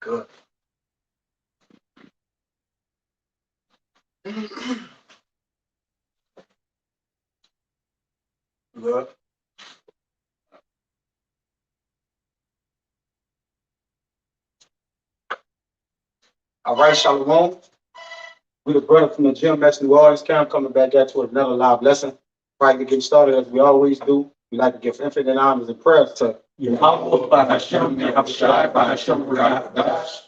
Good. Good. All right, Shalawam. We the brother from the gym, that's New Orleans camp, coming back at you with another live lesson. Right to get started as we always do. We like to give infinite honors and prayers to Yahawashi, bahasham, bahasham,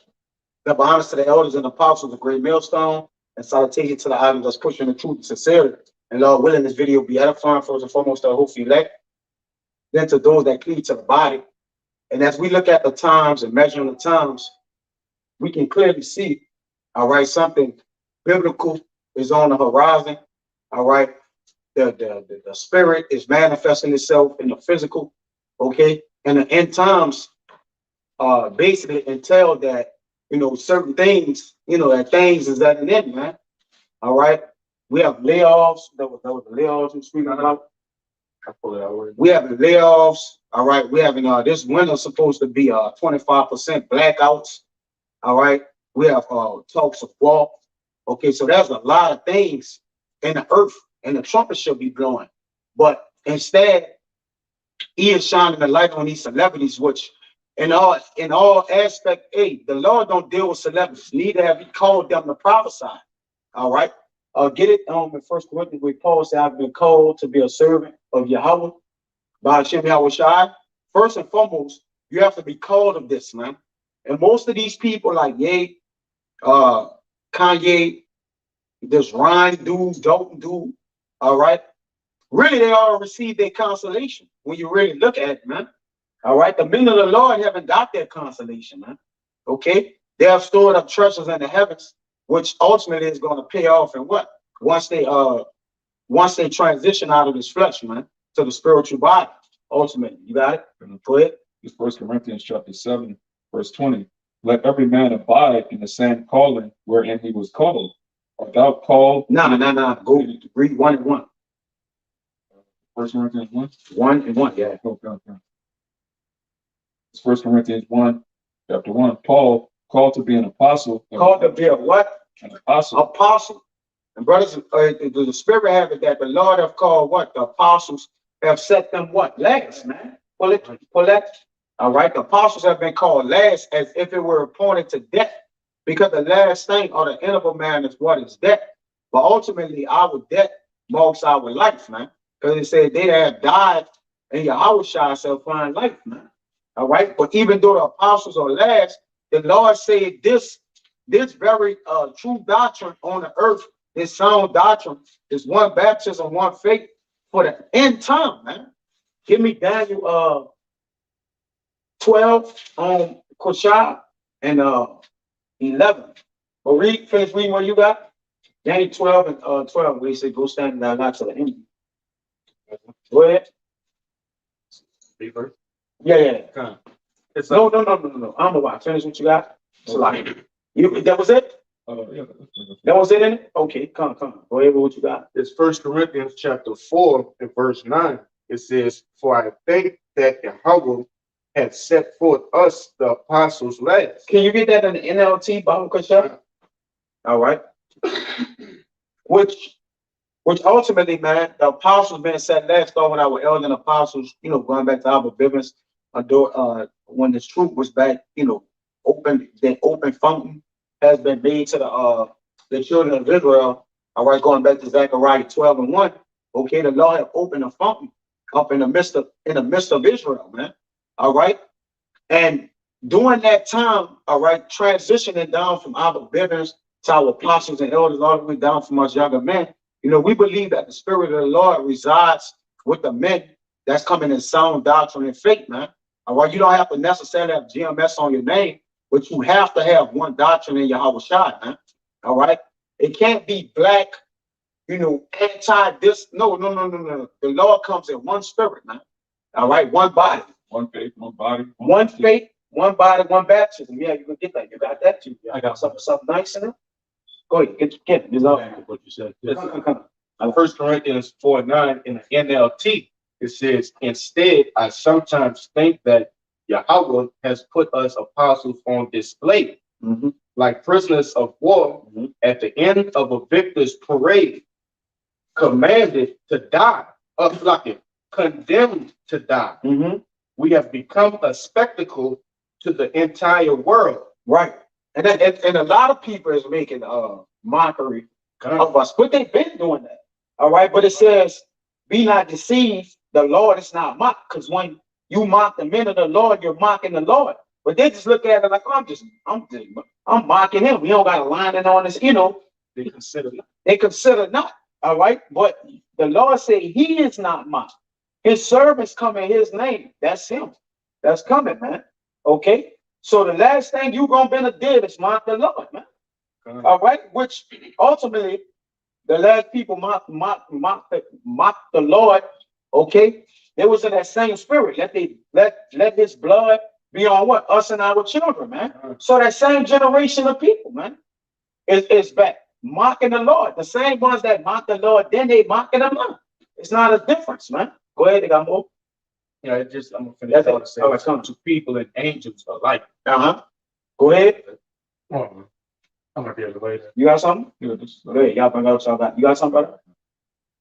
double honors to the elders and apostles of great Millstone, and salutation to the items that's pushing the truth and sincerity. And Lord willing, this video be edifying first and foremost to the hopefully elect, then to those that cleave to the body. And as we look at the times and measuring the times, we can clearly see, all right, something biblical is on the horizon. All right. The spirit is manifesting itself in the physical. Okay. And the end times basically entail that, certain things, that things is at an end, man. All right. We have layoffs. That was the layoffs we're speaking about. We have the layoffs. All right. We having this winter supposed to be 25% blackouts. All right. We have talks of war. Okay, so there's a lot of things in the earth, and the trumpet should be blowing. But instead, he is shining the light on these celebrities, which in all aspect, hey, the Lord don't deal with celebrities, neither have he called them to prophesy. All right. Get it in 1 Corinthians where Paul said, I've been called to be a servant of Yahawah, bahasham Yahawashi. First and foremost, you have to be called of this, man. And most of these people like Kanye, this Ryan dude, Dalton dude, all right. Really, they all received their consolation when you really look at it, man. All right. The men of the Lord haven't got their consolation, man. Okay. They have stored up treasures in the heavens, which ultimately is going to pay off in what? Once they transition out of this flesh, man, to the spiritual body. Ultimately. You got it? Go ahead. It's 1 Corinthians chapter 7, verse 20. Let every man abide in the same calling wherein he was called. Art thou called? No. Go read 1 and 1. 1 Corinthians 1? 1 and 1, yeah. Okay. It's 1 Corinthians 1, chapter 1. Paul, called to be an apostle. Called to be a what? An apostle. Apostle. And brothers, the spirit have it that the Lord have called what? The apostles have set them what? Last, man. Pull it. All right, the apostles have been called last as if it were appointed to death, because the last thing or the end of a man is what is death. But ultimately, our death marks our life, man. Because it said they that have died and Yahawashi shall find life, man. All right, but even though the apostles are last, the Lord said this very true doctrine on the earth, this sound doctrine, is one baptism, one faith for the end time, man. Give me Daniel 12 on Koshai and 11. But finish reading what you got. Daniel 12 and 12, where he said, go stand down not to the enemy. Go ahead. Yeah. No. I'm about finish what you got. So like that was it? Yeah. That was it in it? Okay, come. Go ahead with what you got. It's 1 Corinthians chapter 4 and verse 9. It says, for I think that Yahawashi had set forth us, the apostles, last. Can you get that in the NLT, Bible Question? All right. Which ultimately, man, the apostles been set last, starting with our elder apostles, going back to our biblics, when this truth was back, open, that open fountain has been made to the children of Israel. All right, going back to Zechariah 12 and 1. Okay, the Lord have opened a fountain up in the midst of Israel, man. All right. And during that time, all right, transitioning down from our biblics to our apostles and elders, all the way down from us younger men, we believe that the spirit of the Lord resides with the men that's coming in sound doctrine and faith, man. All right, you don't have to necessarily have GMS on your name, but you have to have one doctrine in Yahawashi, man. All right, it can't be black, anti this. No. The Lord comes in one spirit, man. All right, one body, one faith, one body, one faith, one body, one baptism. Yeah, you can get that. You got that too. I got something nice in it. Go ahead, get it. What you said. Come. 1 Corinthians 4:9 in the NLT, it says, instead, I sometimes think that Yahweh has put us apostles on display, like prisoners of war at the end of a victor's parade, commanded to die, condemned to die. We have become a spectacle to the entire world. Right. And a lot of people is making mockery of us, but they've been doing that. All right. But it says, be not deceived, the Lord is not mocked. Because when you mock the men of the Lord, you're mocking the Lord. But they just look at it like, I'm mocking him. We don't got a line in on this, They consider not. All right. But the Lord said he is not mocked. His servants come in his name. That's him. That's coming, man. Okay. So the last thing you're going to be did is mock the Lord, man. All right. Which ultimately, the last people mock the Lord. Okay. It was in that same spirit. Let his blood be on what? Us and our children, man. So that same generation of people, man, is back mocking the Lord. The same ones that mock the Lord, then they mocking him now. It's not a difference, man. Go ahead, they got more. I'm gonna finish all to say it's coming to people and angels alike. Go ahead. I'm gonna be able to later. You got something? Yeah, Go ahead. Y'all bring out y'all got. You got something, brother?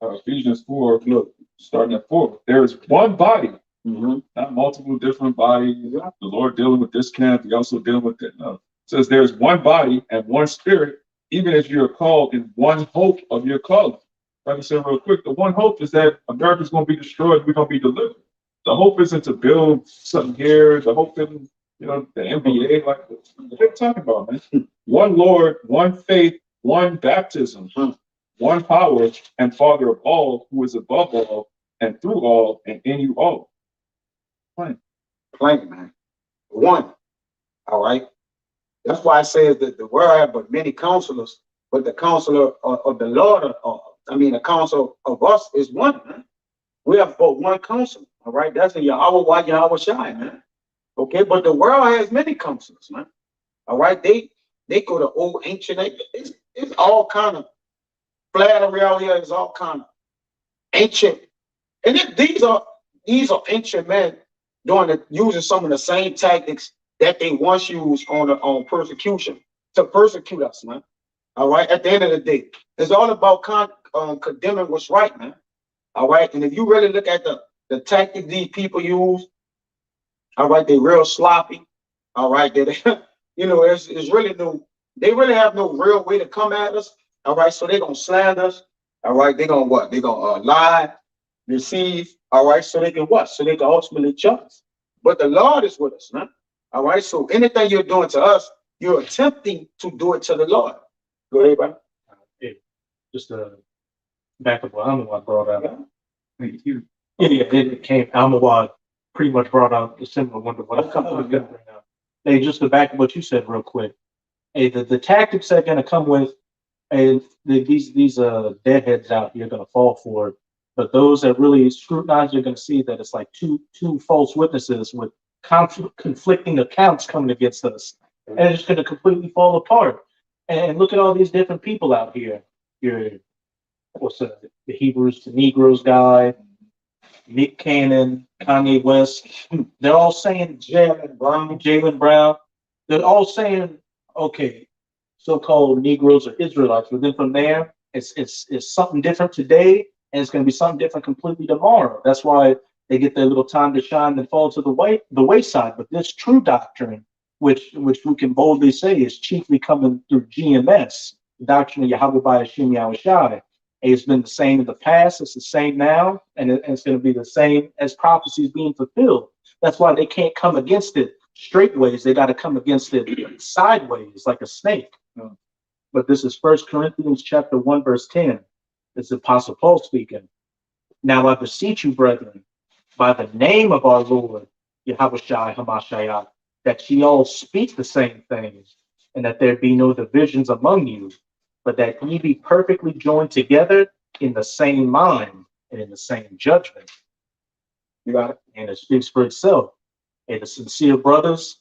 Ephesians 4, look, starting at 4. There is one body, not multiple different bodies. The Lord dealing with this camp, he also dealing with that. No. It says there's one body and one spirit, even as you are called in one hope of your calling. Like I said real quick, the one hope is that America's going to be destroyed, we're going to be delivered. The hope isn't to build something here. The hope isn't, the NBA, like, what are you talking about, man? One Lord, one faith, one baptism, one power and Father of all, who is above all and through all and in you all. Plain, man. One. All right. That's why I say that the world have but many counselors, but the counselor of the Lord, the counsel of us is one, man. We have but one counselor. All right. That's the YAHAWAH, YAHAWASHI, man. Okay. But the world has many counselors, man. All right. They go to old ancient. It's all kind of flattery out here. It's all kind of ancient. And these are ancient men using some of the same tactics that they once used on persecution to persecute us, man. All right. At the end of the day, it's all about condemning what's right, man. All right. And if you really look at the tactic these people use, all right, they're real sloppy. All right. It's really they really have no real way to come at us. All right. So they're going to slander us. All right. They're going to what? They're going to lie, deceive. All right. So they can what? So they can ultimately judge us. But the Lord is with us, man. All right. So anything you're doing to us, you're attempting to do it to the Lord. Go ahead, brother. Just back up what Amawad brought out. Yeah. It came. Amawad pretty much brought out a similar one to what I'm going to bring out. Hey, just to back up what you said real quick. Hey, the tactics that are going to come with, and these deadheads out here are going to fall for it. But those that really scrutinize, you're going to see that it's like two false witnesses with conflicting accounts coming against us, and it's going to completely fall apart. And look at all these different people out here. The Hebrews to Negroes guy, Nick Cannon, Kanye West. They're all saying Jalen Brown. They're all saying, okay, so-called Negroes or Israelites. But then from there, it's something different today, and it's going to be something different completely tomorrow. That's why they get their little time to shine and fall to the wayside. But this true doctrine, which we can boldly say is chiefly coming through GMS, the doctrine of Yahweh bahasham Yahawashi. It's been the same in the past, it's the same now, and it's going to be the same as prophecies being fulfilled. That's why they can't come against it straight ways. They got to come against it sideways, like a snake. But this is 1 Corinthians chapter 1, verse 10. This is Apostle Paul speaking. Now I beseech you, brethren, by the name of our Lord, Yahawashi Hamashiach, that ye all speak the same things, and that there be no divisions among you, but that ye be perfectly joined together in the same mind and in the same judgment. You got it? And it speaks for itself. And the sincere brothers,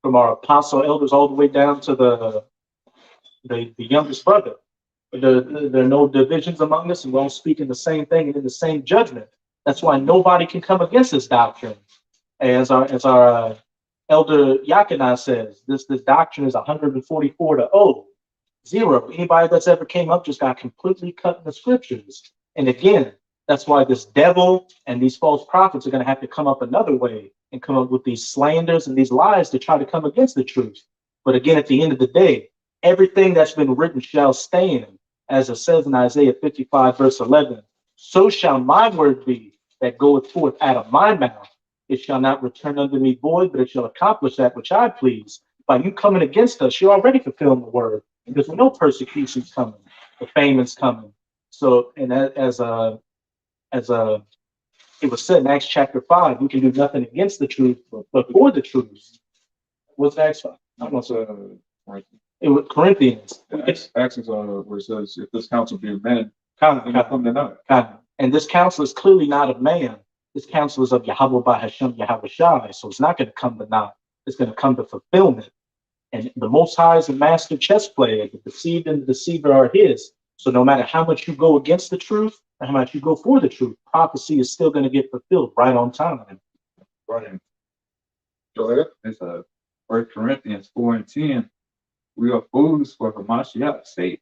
from our apostle elders all the way down to the youngest brother, there are no divisions among us, and we're all speaking the same thing and in the same judgment. That's why nobody can come against this doctrine. As our elder Yakina says, this doctrine is 144 to 0. Anybody that's ever came up just got completely cut in the scriptures. And again, that's why this devil and these false prophets are going to have to come up another way and come up with these slanders and these lies to try to come against the truth. But again, at the end of the day, everything that's been written shall stand, as it says in Isaiah 55, verse 11. So shall my word be that goeth forth out of my mouth. It shall not return unto me void, but it shall accomplish that which I please. By you coming against us, you're already fulfilling the word. Because we know persecution's coming, the famine's coming. So, and as it was said in Acts chapter 5, we can do nothing against the truth, but for the truth. What's Acts 5? It was Corinthians. Acts is where it says, if this counsel be of men, Come to know. And this counsel is clearly not of man. This counsel is of Yahawah, bahasham, Yahawashi. So it's not going to come to naught. It's going to come to fulfillment. And the Most High is a master chess player. The deceived and the deceiver are his. So no matter how much you go against the truth, or how much you go for the truth, prophecy is still going to get fulfilled right on time. Right. So it's 1 Corinthians 4:10. We are fools for Hamashiach's sake,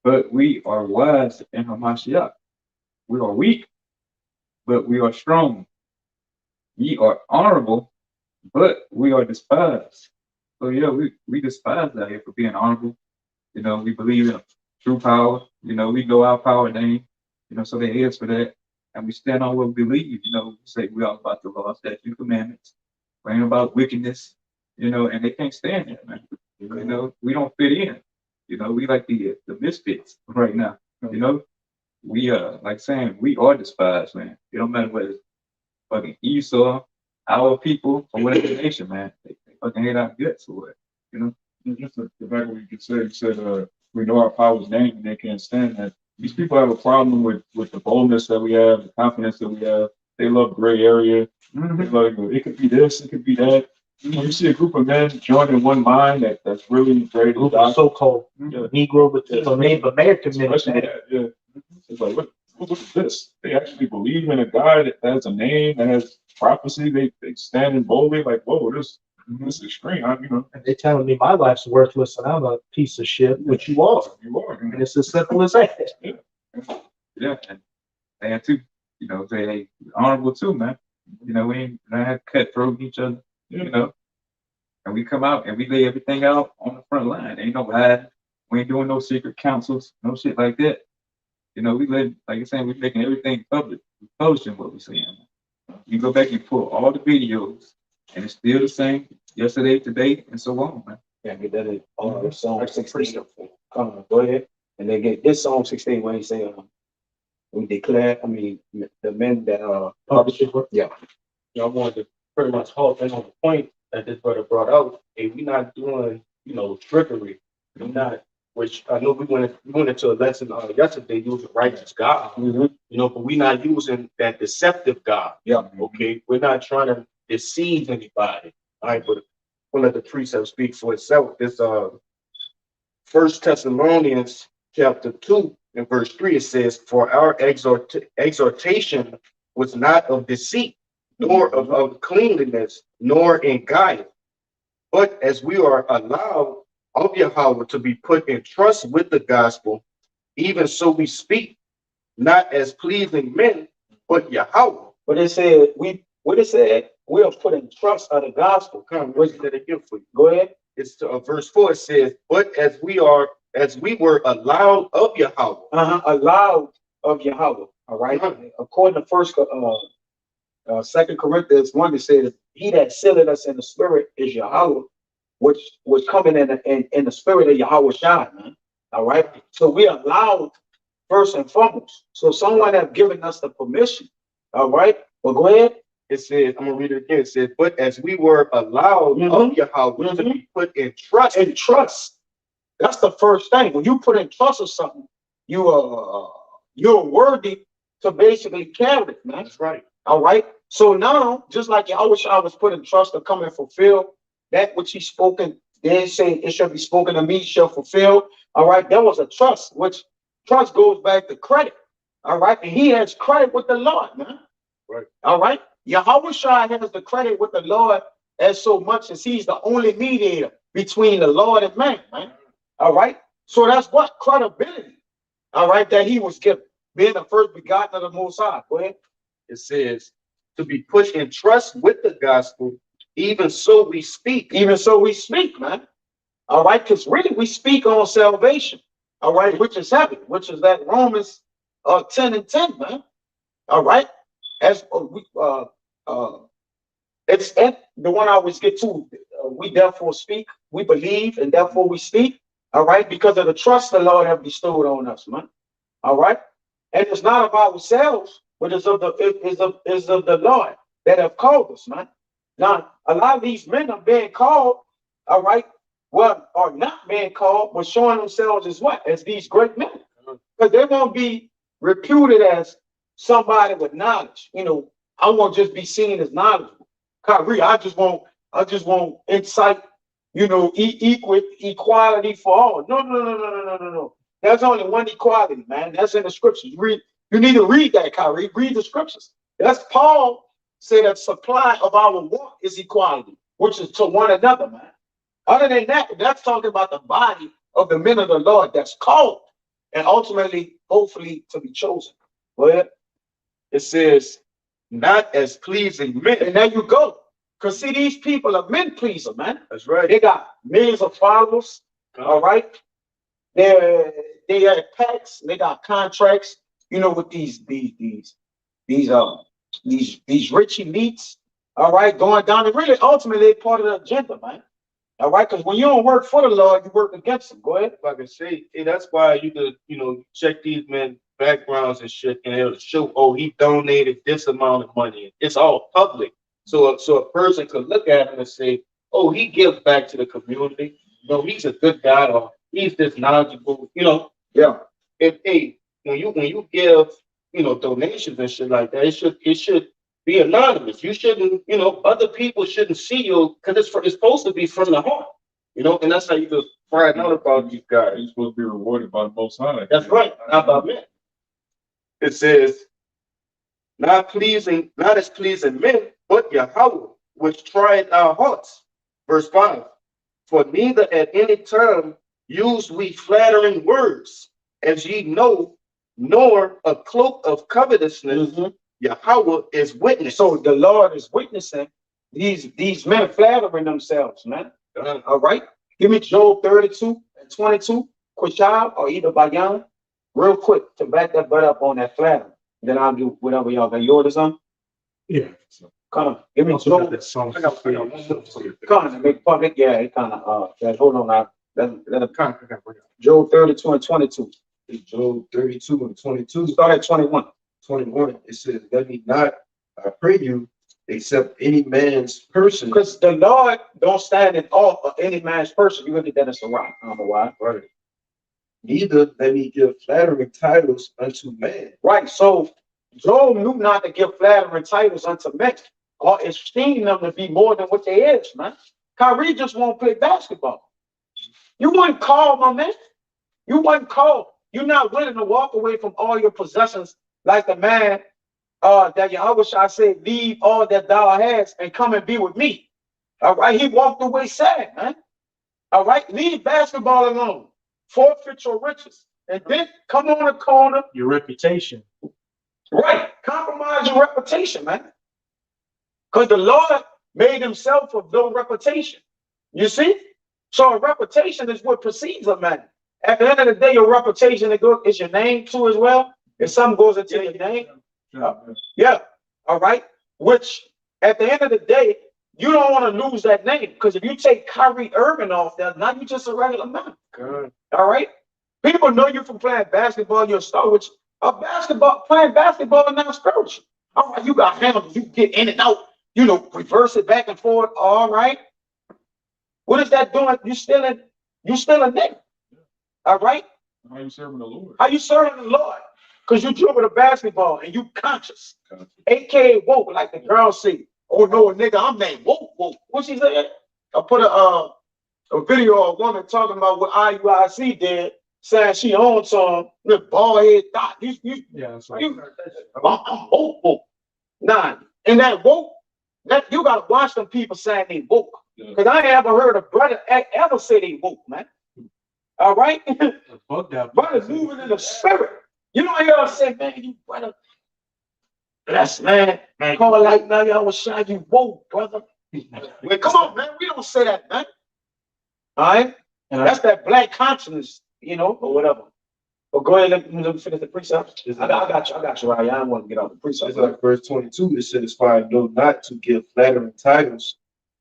but we are wise in Hamashiach. We are weak, but we are strong. Ye are honorable, but we are despised. So yeah, we despise that here for being honorable. You know, we believe in true power. You know, we know our power name. You know, so they hate us for that. And we stand on what we believe. You know, we say we all about the law, statute, commandments. We ain't about wickedness. You know, and they can't stand that, man. You know, we don't fit in. You know, we like the misfits right now. You know, we like saying we are despised, man. It don't matter whether it's fucking Esau, our people, or whatever nation, man. They fucking hate our guts or what, you know. Just the fact what you said, we know our power's name and they can't stand that. These people have a problem with the boldness that we have, the confidence that we have. They love gray area. They love, it could be this, it could be that. When you see a group of men joining one mind that's really ready to die. So-called Negro, but Native American men. Yeah. It's like, what is this? They actually believe in a guy that has a name, that has prophecy. They stand in boldly like, whoa, this is extreme. You know. And they're telling me my life's worthless and I'm a piece of shit, which you are. You are. And it's as simple as that. Yeah. And they have to, you know, they honorable too, man. You know, we ain't have to cut through each other, you know. And we come out and we lay everything out on the front line. Ain't no hiding. We ain't doing no secret councils, no shit like that. You know, we live, like you're saying, we're making everything public. We're publishing what we're saying. You go back and pull all the videos, and it's still the same yesterday, today, and so on, man. Yeah, get that in Psalm 16. Go ahead. And they get this Psalm 16 when he say, we declare, the men that Publish it. yeah. You know, I wanted to pretty much halt in on the point that this brother brought out. Hey, we're not doing, you know, trickery. We're not, which I know we went into a lesson yesterday using righteous God, you know, but we're not using that deceptive God. Yeah. Okay. We're not trying to deceive anybody. All right, but we'll let the precept speak for itself. This 1 Thessalonians chapter 2 and verse 3, it says, for our exhortation was not of deceit, nor of uncleanliness, nor in guile, but as we are allowed of Yahawah to be put in trust with the gospel, even so we speak, not as pleasing men, but Yahawah. But it said, we are put in trust of the gospel. Come, where's that again for you? Go ahead. It's verse 4, it says, but as we were allowed of Yahawah. Allowed of Yahawah. All right. According to 2 Corinthians 1, it says, he that sealed us in the spirit is Yahawah, which was coming in the spirit of Yahawashi, man. All right. So we are allowed first and foremost. So someone have given us the permission. All right. Well, go ahead. It says, I'm gonna read it again. It says, but as we were allowed of Yahawah to be put in trust. In trust. That's the first thing. When you put in trust of something, you're worthy to basically carry it, man. That's right. All right. So now, just like Yahawashi was put in trust to come and fulfill that which he spoken, then say it shall be spoken to me shall fulfill. All right. There was a trust, which trust goes back to credit. All right. And he has credit with the Lord, man. Right. All right. Yahawashi has the credit with the Lord as so much as he's the only mediator between the Lord and man, man. All right. So that's what credibility. All right, that he was given, being the first begotten of the Most High. Go ahead. It says to be put in trust with the gospel, even so we speak. Even so we speak, man. All right, because really we speak on salvation. All right, which is heaven, which is that Romans 10 and 10, man. All right. As it's the one I always get to. We therefore speak, we believe, and therefore we speak. All right, because of the trust the Lord have bestowed on us, man. All right, and it's not about ourselves, but it's of the Lord that have called us, man. Now, a lot of these men are being called, all right, well, are not being called, but showing themselves as what? As these great men, because they won't be reputed as somebody with knowledge. You know, I won't just be seen as knowledgeable. Kyrie, I just want insight, you know, equality for all. No. There's only one equality, man. That's in the scriptures. You need to read that, Kyrie. Read the scriptures. That's Paul said that supply of our want is equality, which is to one another, man. Other than that, that's talking about the body of the men of the Lord that's called and ultimately, hopefully, to be chosen. Go ahead. It says, not as pleasing men. And there you go. Because see, these people are men pleaser, man. That's right. They got millions of followers. All right. They have packs, they got contracts, you know, with these rich elites. All right, going down and really ultimately part of the agenda, man. All right, because when you don't work for the Lord, you work against them. Go ahead. If I can say, that's why you could, you know, check these men's backgrounds and shit, and it'll show, oh, he donated this amount of money. It's all public. So a person could look at him and say, oh, he gives back to the community. No, he's a good guy, or he's this knowledgeable, you know. Yeah. If when you give, you know, donations and shit like that, it should be anonymous. You shouldn't, you know, other people shouldn't see you, because it's supposed to be from the heart, you know, and that's how you just find out about these guys. You're supposed to be rewarded by the Most High. That's right, not by men. It says, not as pleasing men, but Yahawah, which tried our hearts. Verse 5. For neither at any time use we flattering words, as ye know, nor a cloak of covetousness. Yahawaah is witness. So the Lord is witnessing these men flattering themselves, man. All right. Give me Job 32 and 22, Quishab or either Bayan, real quick to back that butt up on that flatter. Then I'll do whatever y'all got. You order something? Yeah. Come on. Give me Job. Come on, make public. Yeah, it kind of hold on now. Let it come. Job 32 and 22. Job 32 and 22. Start at 21. 21. It says, let me not, I pray you, accept any man's person. Because the Lord don't stand in awe of any man's person. You're gonna get that in Sarah. I don't know why. Right. Neither let me give flattering titles unto man. Right. So Job knew not to give flattering titles unto men or esteem them to be more than what they is, man. Kyrie just won't play basketball. You weren't called, my man. You weren't called. You're not willing to walk away from all your possessions like the man that Yahawashi said, leave all that thou hast and come and be with me. All right. He walked away sad, man. All right. Leave basketball alone. Forfeit your riches. And then come on the corner. Your reputation. Right. Compromise your reputation, man. Because the Lord made himself of no reputation. You see? So a reputation is what precedes a man. At the end of the day, your reputation is your name too as well. If something goes into your name. Yeah. All right. Which at the end of the day, you don't want to lose that name. Because if you take Kyrie Irving off there, now you're just a regular man. God. All right. People know you from playing basketball, you're a star, which playing basketball is not spiritual. All right, you got handles, you get in and out, you know, reverse it back and forth. All right. What is that doing? You still a nigga. All right. How you serving the Lord? How you serving the Lord? Because you dribble the basketball and you conscious. AKA woke, like the girl say. Oh no, nigga, I'm named woke. What she said? I put a video of a woman talking about what IUIC did, saying she owns some bald head thought. I'm woke. Nah, And that woke, that you gotta watch them people saying they woke. Yeah. Because I ain't ever heard a brother ever say they woke, man. All right? Brothers moving in the spirit. You know, y'all say, man, you brother. Bless, man. Call like now, Yahawashi, you woke, brother. Well, come on, man. We don't say that, man. All right? And That's that black consciousness, you know, or whatever. But go ahead, let me finish the precept. I got you, right? I don't want to get off the precept. It's like verse 22, it says, "For I know not to give flattering titles,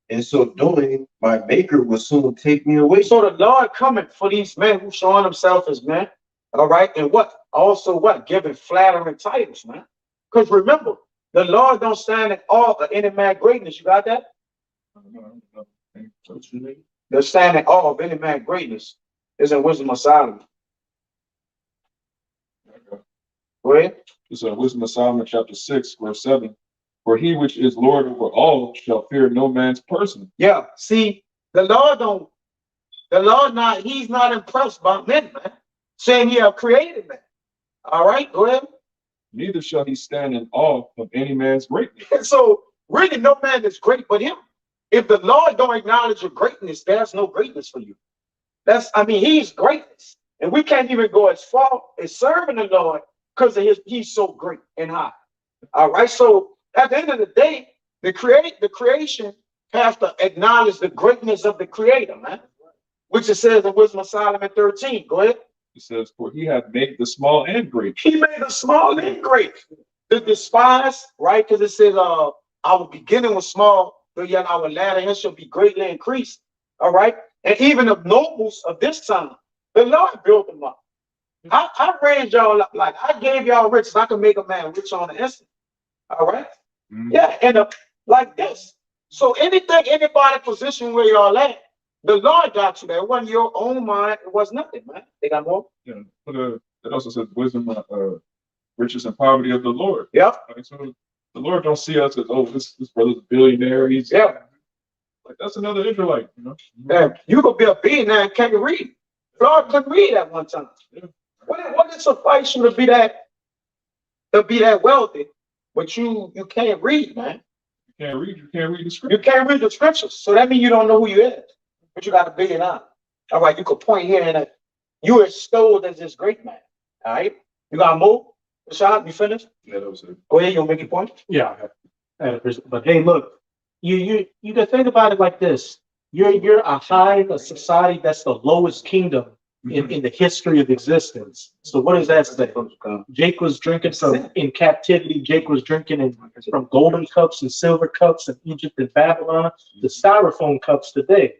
and so doing, my maker will soon take me away." So the Lord coming for these men who showing themselves as men, all right, and what? Also what? Giving flattering titles, man. Because remember, the Lord don't stand in awe of any man greatness. You got that? The stand in awe of any man greatness is in Wisdom of Solomon. Go ahead. It's Wisdom of Solomon, chapter 6, verse 7. For he which is Lord over all shall fear no man's person. Yeah, see, he's not impressed by men, man. Saying he have created man. All right, go ahead. Neither shall he stand in awe of any man's greatness. So really no man is great but him. If the Lord don't acknowledge your greatness, there's no greatness for you. He's greatness. And we can't even go as far as serving the Lord because he's so great and high. All right. So at the end of the day, the creation has to acknowledge the greatness of the creator, man. Which it says in Wisdom of Solomon 13. Go ahead. It says, for he hath made the small and great. He made the small and great. The despised, right? Because it says our beginning was small, but yet our latter end shall be greatly increased. All right. And even the nobles of this time, the Lord built them up. I raised y'all up, like I gave y'all riches. I can make a man rich on the instant. All right. Yeah, and like this. So anybody position where y'all at, the Lord got you there. It wasn't your own mind. It was nothing, man. They got more. Yeah. But it also says wisdom, riches and poverty of the Lord. Yep. Right? So the Lord don't see us as, oh, this brother's a billionaire. He's like, that's another Israelite, you know. Yeah, you could be a billionaire and can't read. Lord couldn't read at one time. Yeah. What did suffice you to be that wealthy, but you can't read, man? You can't read the scripture. You can't read the scriptures. So that means you don't know who you is. But you got $1 billion. All right, you could point here and you are extolled as this great man. All right. You got more? Rashad, you finished? Yeah, that was it. Go ahead, you'll make your point. Yeah. But hey, look, you can think about it like this. You're a society that's the lowest kingdom in the history of existence. So what does that say? Jake was drinking in captivity. Jake was drinking from golden cups and silver cups in Egypt and Babylon to styrofoam cups today.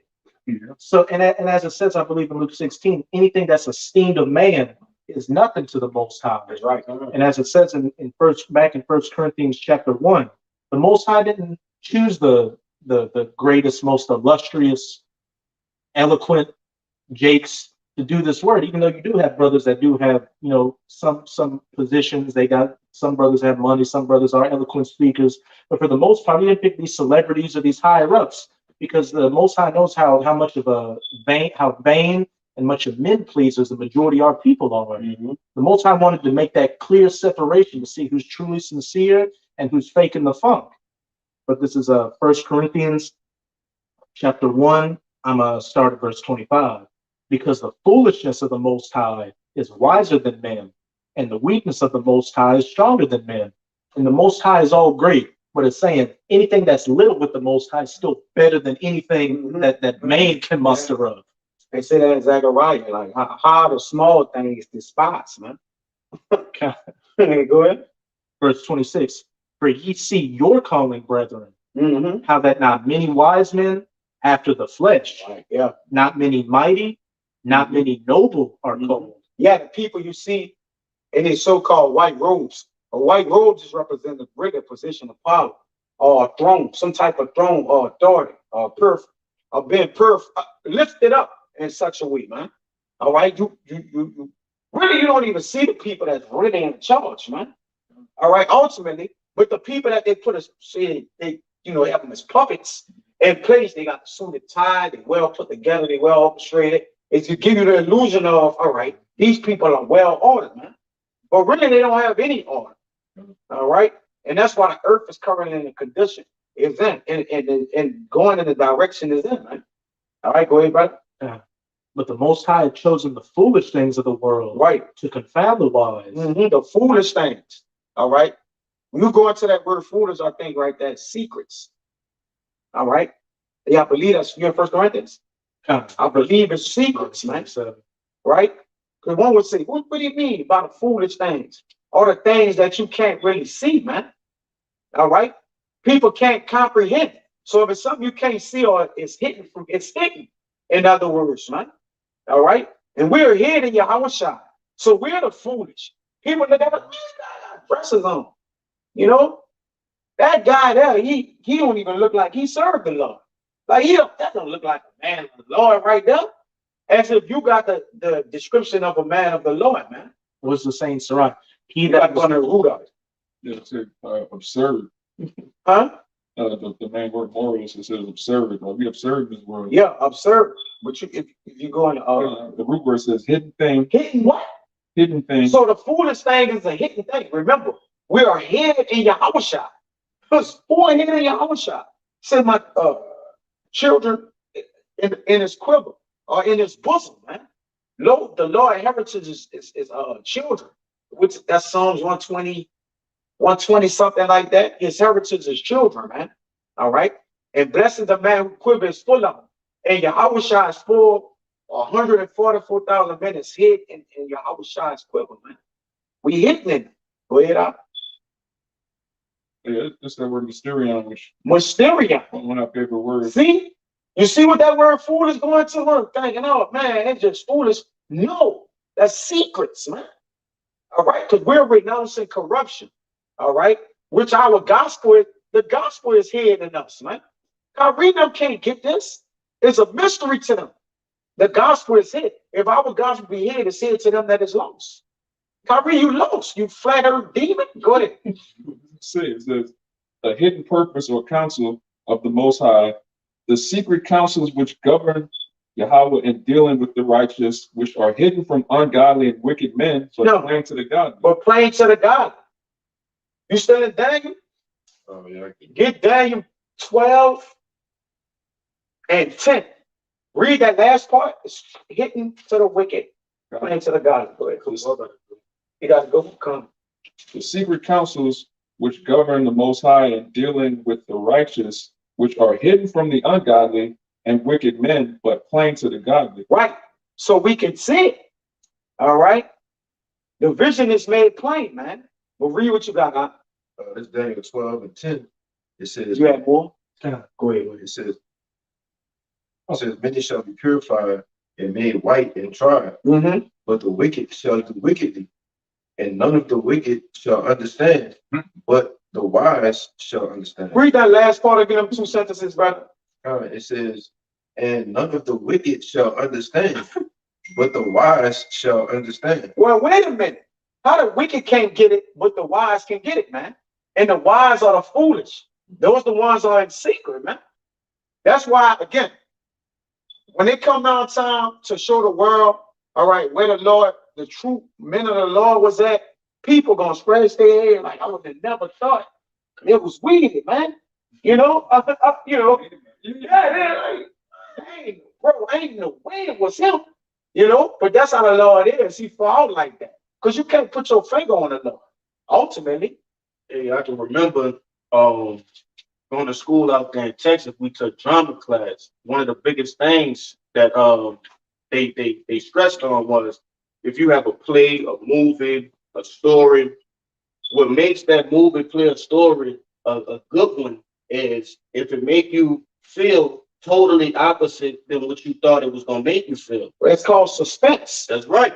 So, and as it says, I believe in Luke 16, anything that's esteemed of man is nothing to the Most High. That's right. And as it says in First Corinthians chapter 1, the Most High didn't choose the greatest, most illustrious, eloquent Jakes to do this word, even though you do have brothers that do have, some positions. Some brothers have money, some brothers are eloquent speakers, but for the most part, he didn't pick these celebrities or these higher ups because the Most High knows how much of how vain and much of men pleasers the majority of our people are. Mm-hmm. The Most High wanted to make that clear separation to see who's truly sincere and who's faking the funk. But this is 1 Corinthians chapter 1. I'm going to start at verse 25. Because the foolishness of the Most High is wiser than men, and the weakness of the Most High is stronger than men. And the Most High is all great, but it's saying anything that's little with the Most High is still better than anything that man can muster up. They say that in Zechariah, like how the small things despise, man. Go ahead. Verse 26. For ye see your calling, brethren, how that not many wise men after the flesh, not many mighty, not many noble are called. Yeah, the people you see in these so-called white robes. White robes is represent a greater position of power or a throne, some type of throne or authority or being lifted up in such a way, man. All right, you really you don't even see the people that's really in charge, man. All right, ultimately, but the people that they put they have them as puppets in place. They got the suited tie, they well put together, they well orchestrated. It's to give you the illusion of, all right, these people are well ordered, man. But really, they don't have any order. All right. And that's why the earth is currently in the condition it's in, and going in the direction is in, man. All right, go ahead, brother. But the Most High had chosen the foolish things of the world Right. to confound the wise. The foolish things. All right. When you go into that word foolish, I think, right, that's secrets. All right. Yeah, I believe that's you in 1 Corinthians. I believe it's secrets, man. Right? Because one would say, what do you mean by the foolish things? All the things that you can't really see, man. All right. People can't comprehend. So if it's something you can't see or it's hidden from, it's hidden. In other words, man. All right. And we're here in Yahawashi. So we're the foolish. People look at us, man, got dresses on. You know, that guy there, he don't even look like he served the Lord. Like that don't look like a man of the Lord right there. As if you got the description of a man of the Lord, man. What's the saying, Sarah? He That that was under root of it. Yeah, it's absurd. Huh? The main word morals, it says absurd. Like we absurd in this world. Yeah, absurd. But if you go in The root word says hidden thing. hidden what? Hidden thing. So the foolish thing is a hidden thing. Remember, we are hid in Yahawashi. Because born hid in Yahawashi. Said my children in his quiver or in his bosom, man. The Lord heritage is children, which that's Psalms 120, 120, something like that. His heritage is children, man. All right. And blessed is the man who quiver is full of them. And Yahawashi is full 144,000 men is hid in Yahawashi's quiver, man. We hidden in it. Go ahead out. Yeah, it's that word mysterion, which Mysterion. one of our favorite words. See? You see what that word fool is going to learn? Thinking, oh man, it's just foolish. No, that's secrets, man. All right, because we're renouncing corruption. All right, which our gospel is, the gospel is hid in us, man. Kyrie them can't get this. It's a mystery to them. The gospel is hid. If our gospel be hid, it's hid to them that is lost. Kyrie, you lost. You flat-earth demon. Go ahead. It says the hidden purpose or counsel of the Most High, the secret counsels which govern Yahweh in dealing with the righteous, which are hidden from ungodly and wicked men, but plain to the godly. But plain to the God. You still in Daniel? Oh, yeah. Get Daniel 12 and 10. Read that last part. It's hidden to the wicked, plain to the God. Go ahead. You got to go. Come. The secret counsels which govern the Most High in dealing with the righteous, which are hidden from the ungodly and wicked men, but plain to the godly. Right. So we can see it. All right. The vision is made plain, man. But read what you got, huh? It's Daniel 12 and 10. It says, You have more? go ahead. It says, many shall be purified and made white and tried, but the wicked shall do wickedly, and none of the wicked shall understand, but the wise shall understand. Read that last part again, them 2 sentences, brother. It says, and none of the wicked shall understand, but the wise shall understand. Well, wait a minute. How the wicked can't get it, but the wise can get it, man. And the wise are the foolish. Those the ones are in secret, man. That's why, again, when it come down time to show the world, all right, where the Lord, the true men of the Lord was at, people gonna scratch their head like, I would have never thought. It was weird, man. You know, you know, dang, bro, ain't no way it was him. You know, but that's how the Lord is. He fall like that. Because you can't put your finger on the Lord, ultimately. Hey, I can remember going to school out there in Texas, we took drama class. One of the biggest things that they stressed on was if you have a play, a movie, a story, what makes that movie, play, a story a good one is if it make you feel totally opposite than what you thought it was going to make you feel. It's called suspense. That's right.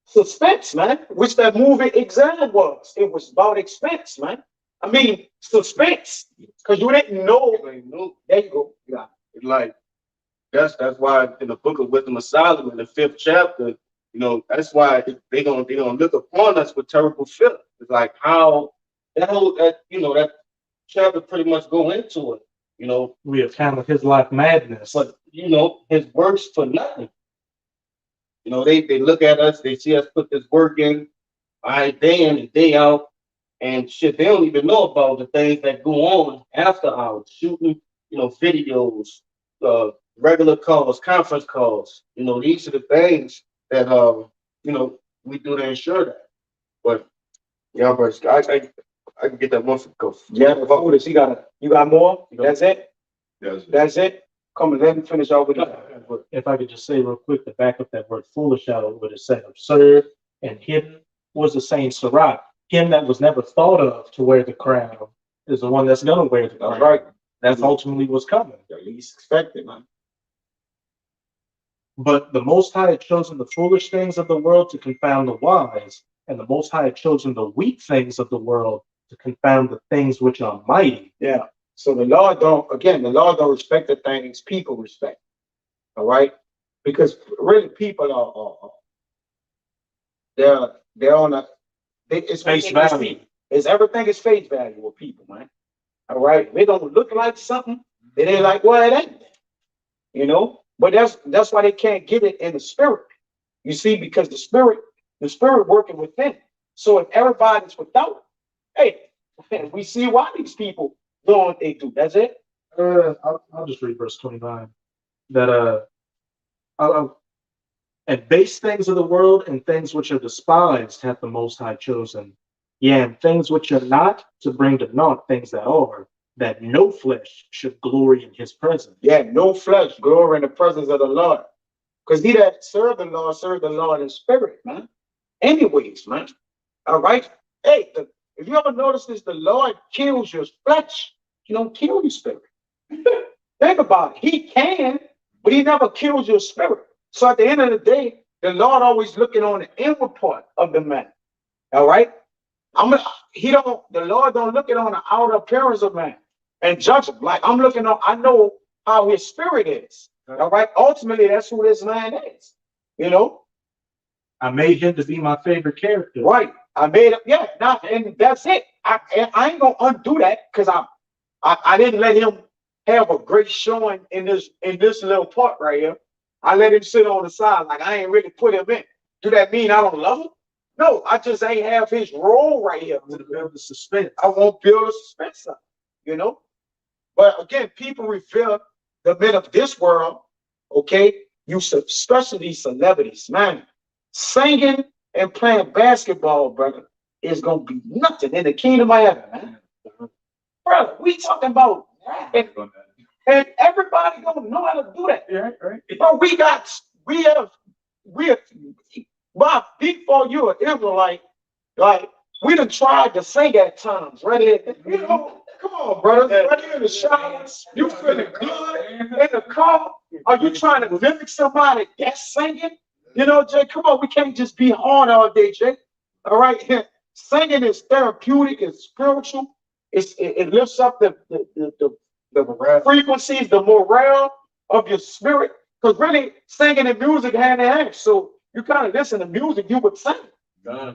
Suspense, man, which that movie Exam was. It was about expense, man. I mean, suspense, because you didn't know. There you go. Yeah. Like, that's why in the book of Wisdom of Solomon, the 5th chapter, you know, that's why they gonna look upon us with terrible fear. It's like how that chapter pretty much go into it. You know, we have counted his life madness. but you know, his works for nothing. You know, they look at us, they see us put this work in, all right, day in and day out, and shit, they don't even know about the things that go on after hours, shooting, videos, regular calls, conference calls. These are the things that we do to ensure that. But yeah, but I can get that one for go. Yeah, the foolish. You got more? That's it? Yes. That's it? Come on, let me finish off with that. If I could just say real quick, to back up that word foolish out of what it said, absurd and hidden, was the same Sirach. Him that was never thought of to wear the crown is the one that's gonna wear the crown. That's right. That's ultimately what's coming. At least expected, man. But the Most High had chosen the foolish things of the world to confound the wise, and the Most High had chosen the weak things of the world to confound the things which are mighty. Yeah. So the Lord don't respect the things people respect. All right? Because really people are they're on it's Face value. It's everything is face value with people, man. All right. They don't look like something, then they're like, well, it ain't. But that's why they can't get it in the spirit. You see, because the spirit working within. So if everybody's without, hey, we see why these people do what they do. That's it. I'll just read verse 29. That and base things of the world and things which are despised hath the Most High chosen. Yeah, and things which are not, to bring to naught things that are, that no flesh should glory in his presence. Yeah, no flesh glory in the presence of the Lord. Because he that serve the Lord in spirit, man. Anyways, man. All right. Hey, if you ever notice this, the Lord kills your flesh. He don't kill your spirit. Think about it. He can, but he never kills your spirit. So at the end of the day, the Lord always looking on the inward part of the man. All right. The Lord don't look at on the outer appearance of man and judge him. Like I know how his spirit is. All right. Ultimately, that's who this man is. I made him to be my favorite character. Right. I made it. Yeah. And that's it. I ain't gonna undo that because I didn't let him have a great showing in this little part right here. I let him sit on the side like I ain't really put him in. Do that mean I don't love him? No, I just ain't have his role right here to build the suspense. I won't build a suspense up, But again, people revere the men of this world, okay? Especially these celebrities, man. Singing and playing basketball, brother, is gonna be nothing in the kingdom of heaven, man. Brother, we talking about rapping, and everybody gonna know how to do that. Yeah, right. But we have, Bob, before you an Israelite, like we done tried to sing at times, right? Come on, brother. Right here in the shower, you feeling good in the car? Are you trying to mimic somebody that's singing? Jay, come on, we can't just be hard all day, Jay. All right, singing is therapeutic, it's spiritual, it lifts up the frequencies, the morale of your spirit. Because really, singing and music hand in hand. So you kind of listen to music, you would sing.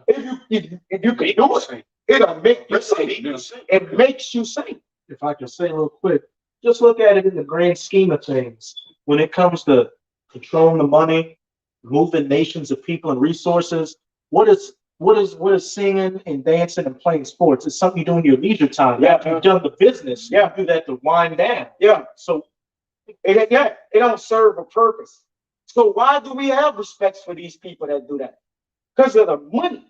If you can do it, it'll make you sing. It makes you sing. If I can say real quick, just look at it in the grand scheme of things. When it comes to controlling the money, moving nations of people and resources, what is singing and dancing and playing sports? It's something you do in your leisure time. Yeah. After you've done the business, Yeah. you do that to wind down. Yeah. So it don't serve a purpose. So why do we have respect for these people that do that? Because of the money.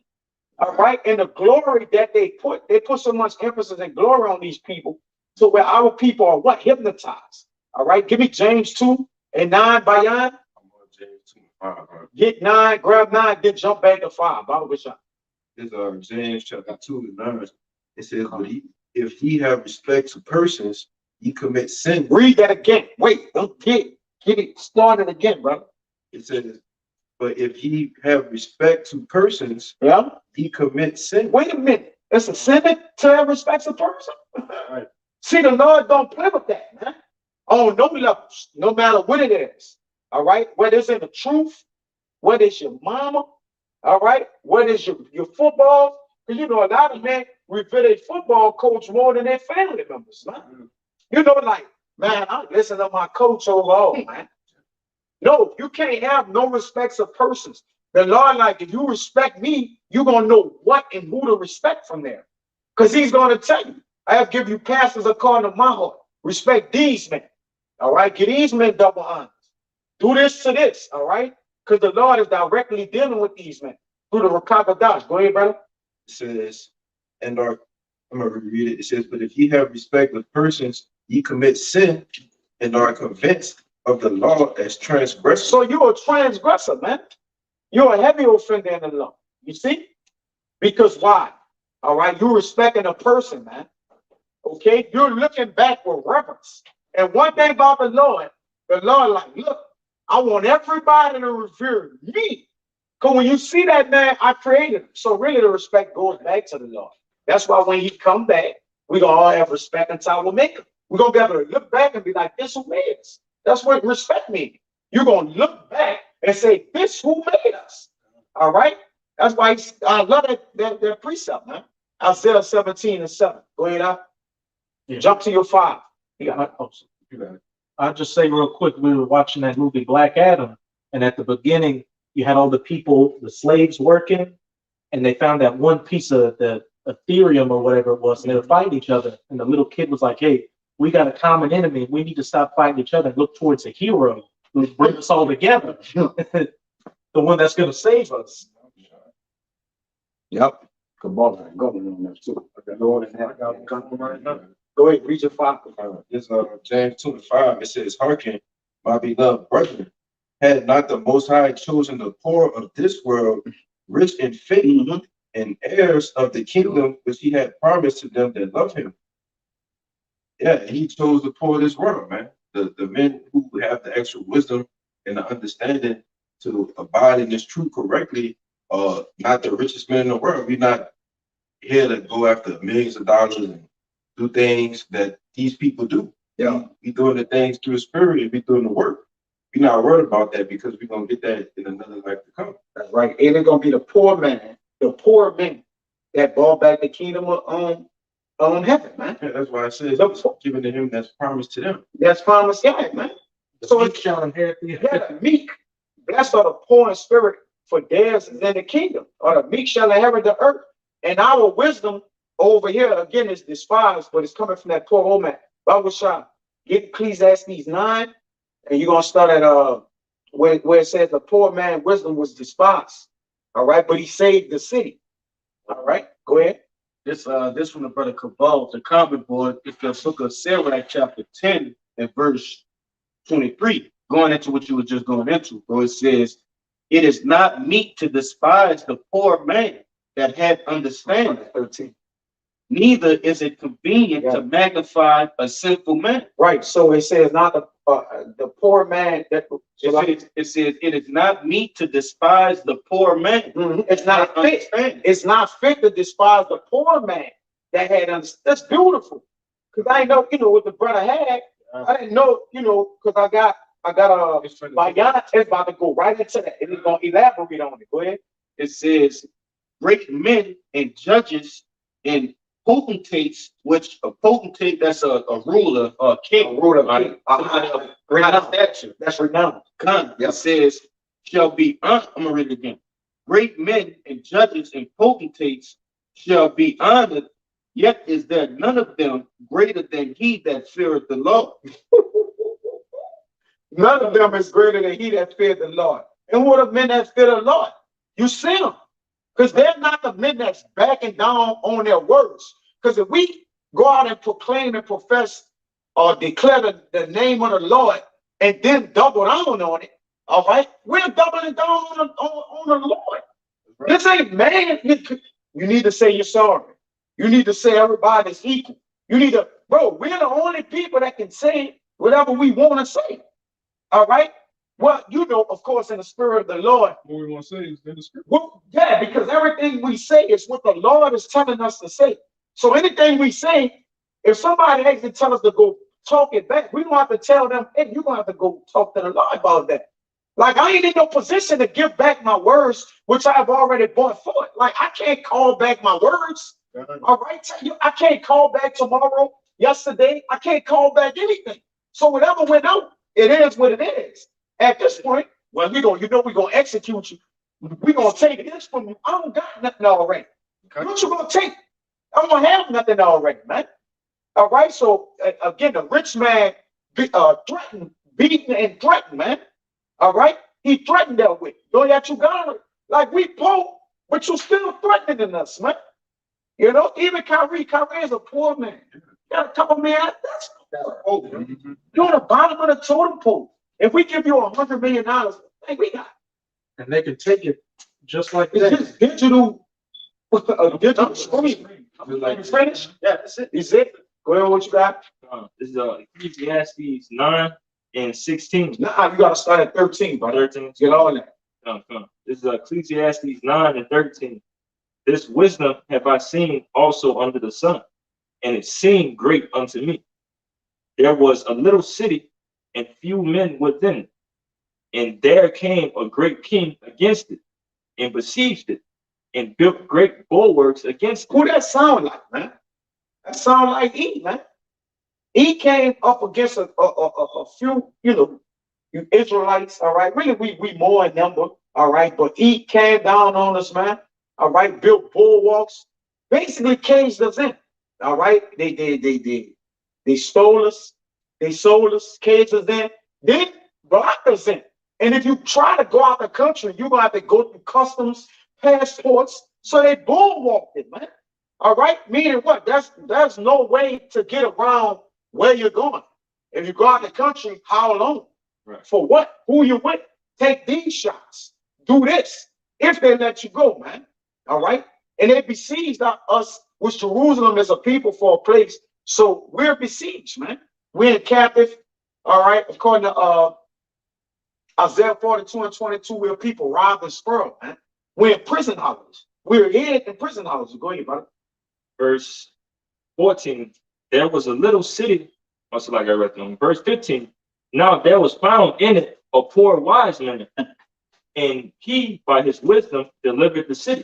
All right. And the glory that they put so much emphasis and glory on these people. So where our people are what? Hypnotized. All right. Give me James 2:9, Bayan. James 2:5. Get 9, grab 9, then jump back to 5. Bible Bishop. It's James chapter 2:9. It says, but if he have respect to persons, he commits sin. Read that again. Wait, don't get it started again, brother. It says, but if he have respect to persons, Yeah. he commits sin. Wait a minute. It's a sin to have respect to person. Right. See, the Lord don't play with that, man. On no levels, no matter what it is. All right. Whether it's in the truth, whether it's your mama, all right, whether it's your football, because a lot of men revere their football coach more than their family members, man. Like, man, I listen to my coach overall, man. No, you can't have no respects of persons. The Lord, like, if you respect me, you're gonna know what and who to respect from there. Because he's going to tell you, I have given you pastors according to my heart. Respect these men. All right. Give these men double honors. Do this to this. All right. Because the Lord is directly dealing with these men through the Rakabadash. Go ahead, brother. It says, and our, I'm going to reread it. It says, but if ye have respect of persons, ye commit sin and are convinced of the law as transgressors. So you're a transgressor, man. You're a heavy offender in the law. You see? Because why? All right. You're respecting a person, man. Okay. You're looking back with reverence. And one thing about the Lord like, look, I want everybody to revere me. Because when you see that man, I created him. So really the respect goes back to the Lord. That's why when he come back, we're going to all have respect until I will make him. We're going to be able to look back and be like, this who made us. That's what respect means. You're going to look back and say, this who made us. All right? That's why I love that precept, man. Isaiah 17:7. Go ahead, out. Yeah. Jump to your 5. Yeah, I'll just say real quick, we were watching that movie Black Adam, and at the beginning, you had all the people, the slaves working, and they found that one piece of the Ethereum or whatever it was, and they were fighting each other. And the little kid was like, hey, we got a common enemy. We need to stop fighting each other and look towards a hero who bring us all together. The one that's going to save us. Yep. Come on, go on that too. Go on right now. Go ahead, read your 5. This James 2:5. It says, hearken, my beloved brethren, had not the Most High chosen the poor of this world, rich in faith, and heirs of the kingdom which he had promised to them that love him. Yeah, he chose the poor of this world, man. The men who have the extra wisdom and the understanding to abide in this truth correctly are not the richest men in the world. We're not here to go after millions of dollars and do things that these people do. Yeah, we doing the things through the spirit and we doing the work. We're not worried about that because we're gonna get that in another life to come. That's right. And it's gonna be the poor men that brought back the kingdom of heaven, man. Yeah, that's why I said it's given to him that's promised to them. That's promised, yeah, man. So Meek shall inherit the yeah, meek. Blessed are the poor in spirit, for theirs is in the kingdom. Or the meek shall inherit the earth. And our wisdom over here again is despised, but it's coming from that poor old man. Bible shop. Get Ecclesiastes 9, and you're gonna start at where it says the poor man wisdom was despised. All right, but he saved the city. All right, go ahead. This from the brother Cabal, the comment board. It's the book of Sarah, chapter 10 and verse 23. Going into what you were just going into, bro. It says, it is not meet to despise the poor man that hath understanding. 13. Neither is it convenient to magnify a sinful man. Right. So it says not the poor man that It says it is not meet to despise the poor man. It's not fit. It's not fit to despise the poor man that had understanding. That's beautiful. Because I know, what the brother had. I didn't know, because I got my yacht is about to go right into that. And he's gonna elaborate on it. Go ahead. It says great men and judges and potentates, which a potentate, that's a ruler or a king, somebody of high stature. That's renowned. It says shall be honored. I'm gonna read it again. Great men and judges and potentates shall be honored, yet is there none of them greater than he that feareth the Lord. None of them is greater than he that feared the Lord. And who are the men that fear the Lord? You see them. Because they're not the men that's backing down on their words. Because if we go out and proclaim and profess or declare the name of the Lord and then double down on it, all right, we're doubling down on the Lord. Right. This ain't man. You need to say you're sorry. You need to say everybody's equal. You need to, bro, we're the only people that can say whatever we want to say. All right? Well, of course, in the spirit of the Lord. What we want to say is in the scripture. Well, yeah, because everything we say is what the Lord is telling us to say. So anything we say, if somebody actually tell us to go talk it back, we don't have to tell them, hey, you're going to have to go talk to the Lord about that. Like, I ain't in no position to give back my words, which I have already brought forth. Like, I can't call back my words. All right? I can't call back tomorrow, yesterday. I can't call back anything. So whatever went out, it is what it is. At this point, well, we're going to execute you. We're going to take this from you. I don't got nothing already. Okay. What you going to take? I don't have nothing already, man. All right. So again, the rich man threatened, beaten, and threatened, man. All right. He threatened that with. Though that you got it. Like we poor, but you still threatening us, man. You know, even Kyrie is a poor man. You got a couple man. That's poor. You're on the bottom of the totem pole. If we give you $100 million, hey, we got. And they can take it just like It's that. just digital. Digital screen. Finish? Yeah, that's it. Is it? Go ahead, what you got? This is Ecclesiastes 9:16. Nah, you gotta start at 13, brother. 13. Get on that. This is Ecclesiastes 9:13. This wisdom have I seen also under the sun, and it seemed great unto me. There was a little city, and few men within it. And there came a great king against it, and besieged it, and built great bulwarks against it. Who that sound like, man? That sound like E, man. E came up against a few, you Israelites, all right? Really, we more in number, all right? But E came down on us, man, all right? Built bulwarks, basically caged us in, all right? They stole us, they sold us, caged us in, then blocked us in. And if you try to go out the country, you're gonna have to go through customs, passports. So they bulwarked it, man. All right, meaning what? There's no way to get around where you're going. If you go out the country, how long? Right. For what? Who you with? Take these shots. Do this. If they let you go, man. All right. And they besieged us, which Jerusalem is a people for a place. So we're besieged, man. We're in captive. All right. According to Isaiah 42:22, we're people robbed and spoiled, man. We're in prison houses. We're hid in prison houses. Go ahead, brother. Verse 14, there was a little city, also like I read them. Verse 15, now there was found in it a poor wise man, and he by his wisdom delivered the city.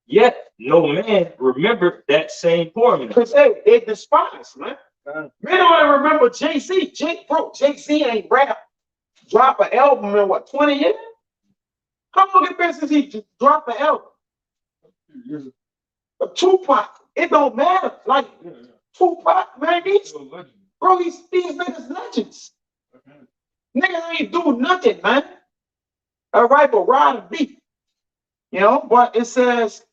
Yet no man remembered that same poor man. Because they despise, man. Man, I remember Jay-Z. Jay-Z ain't rap. Drop an album in what, 20 years? How long it been since he dropped an album? Tupac, it don't matter. Like Tupac, man, these niggas legends. Niggas ain't do nothing, man. All right, but ride and beat. You know, but it says,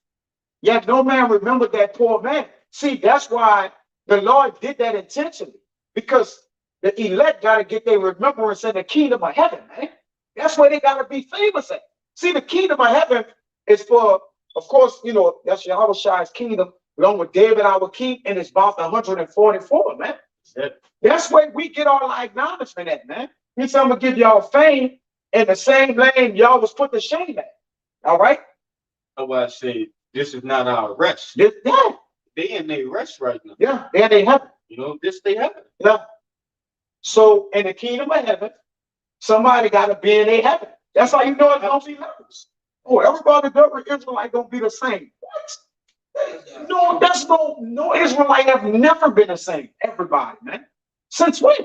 yet no man remembered that poor man. See, that's why the Lord did that intentionally. Because the elect got to get their remembrance in the kingdom of heaven, man. That's where they got to be famous at. See, the kingdom of heaven is for, of course, you know, that's Yahawashi's kingdom, along with David, our king, and it's about 144, man. That's where we get all our acknowledgement at, man. He's I'm going to give y'all fame in the same lane y'all was put to shame at. All right? That's why I say this is not our rest. Yeah, They in their rest right now. yeah, there they have it. You know, this they have it. Yeah. So in the kingdom of heaven, somebody got to be in their heaven. That's how you know it's going to be levels. Oh, everybody that Israelite don't be the same. What? No, that's no Israelite have never been the same. Everybody, man. Since when?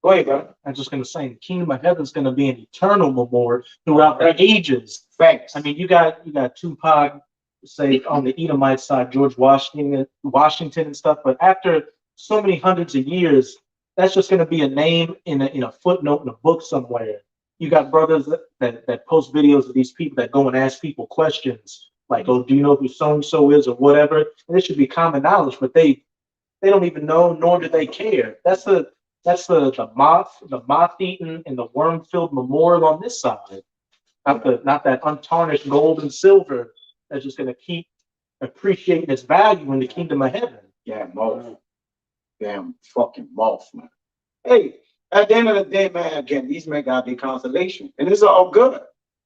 Go ahead, brother. I'm just going to say, the kingdom of heaven is going to be an eternal memorial throughout the ages. Thanks. I mean, you got Tupac, say on the Edomite side, George Washington and stuff. But after so many hundreds of years, that's just going to be a name in a footnote in a book somewhere. You got brothers that post videos of these people that go and ask people questions like, "Oh, do you know who so and so is?" or whatever. And it should be common knowledge, but they don't even know, nor do they care. That's the moth-eaten and the worm-filled memorial on this side. Not that untarnished gold and silver that's just going to keep appreciating its value in the kingdom of heaven. Yeah, moth. Damn fucking moth, man. Hey, at the end of the day, man, again, these men got their consolation. And it's all good.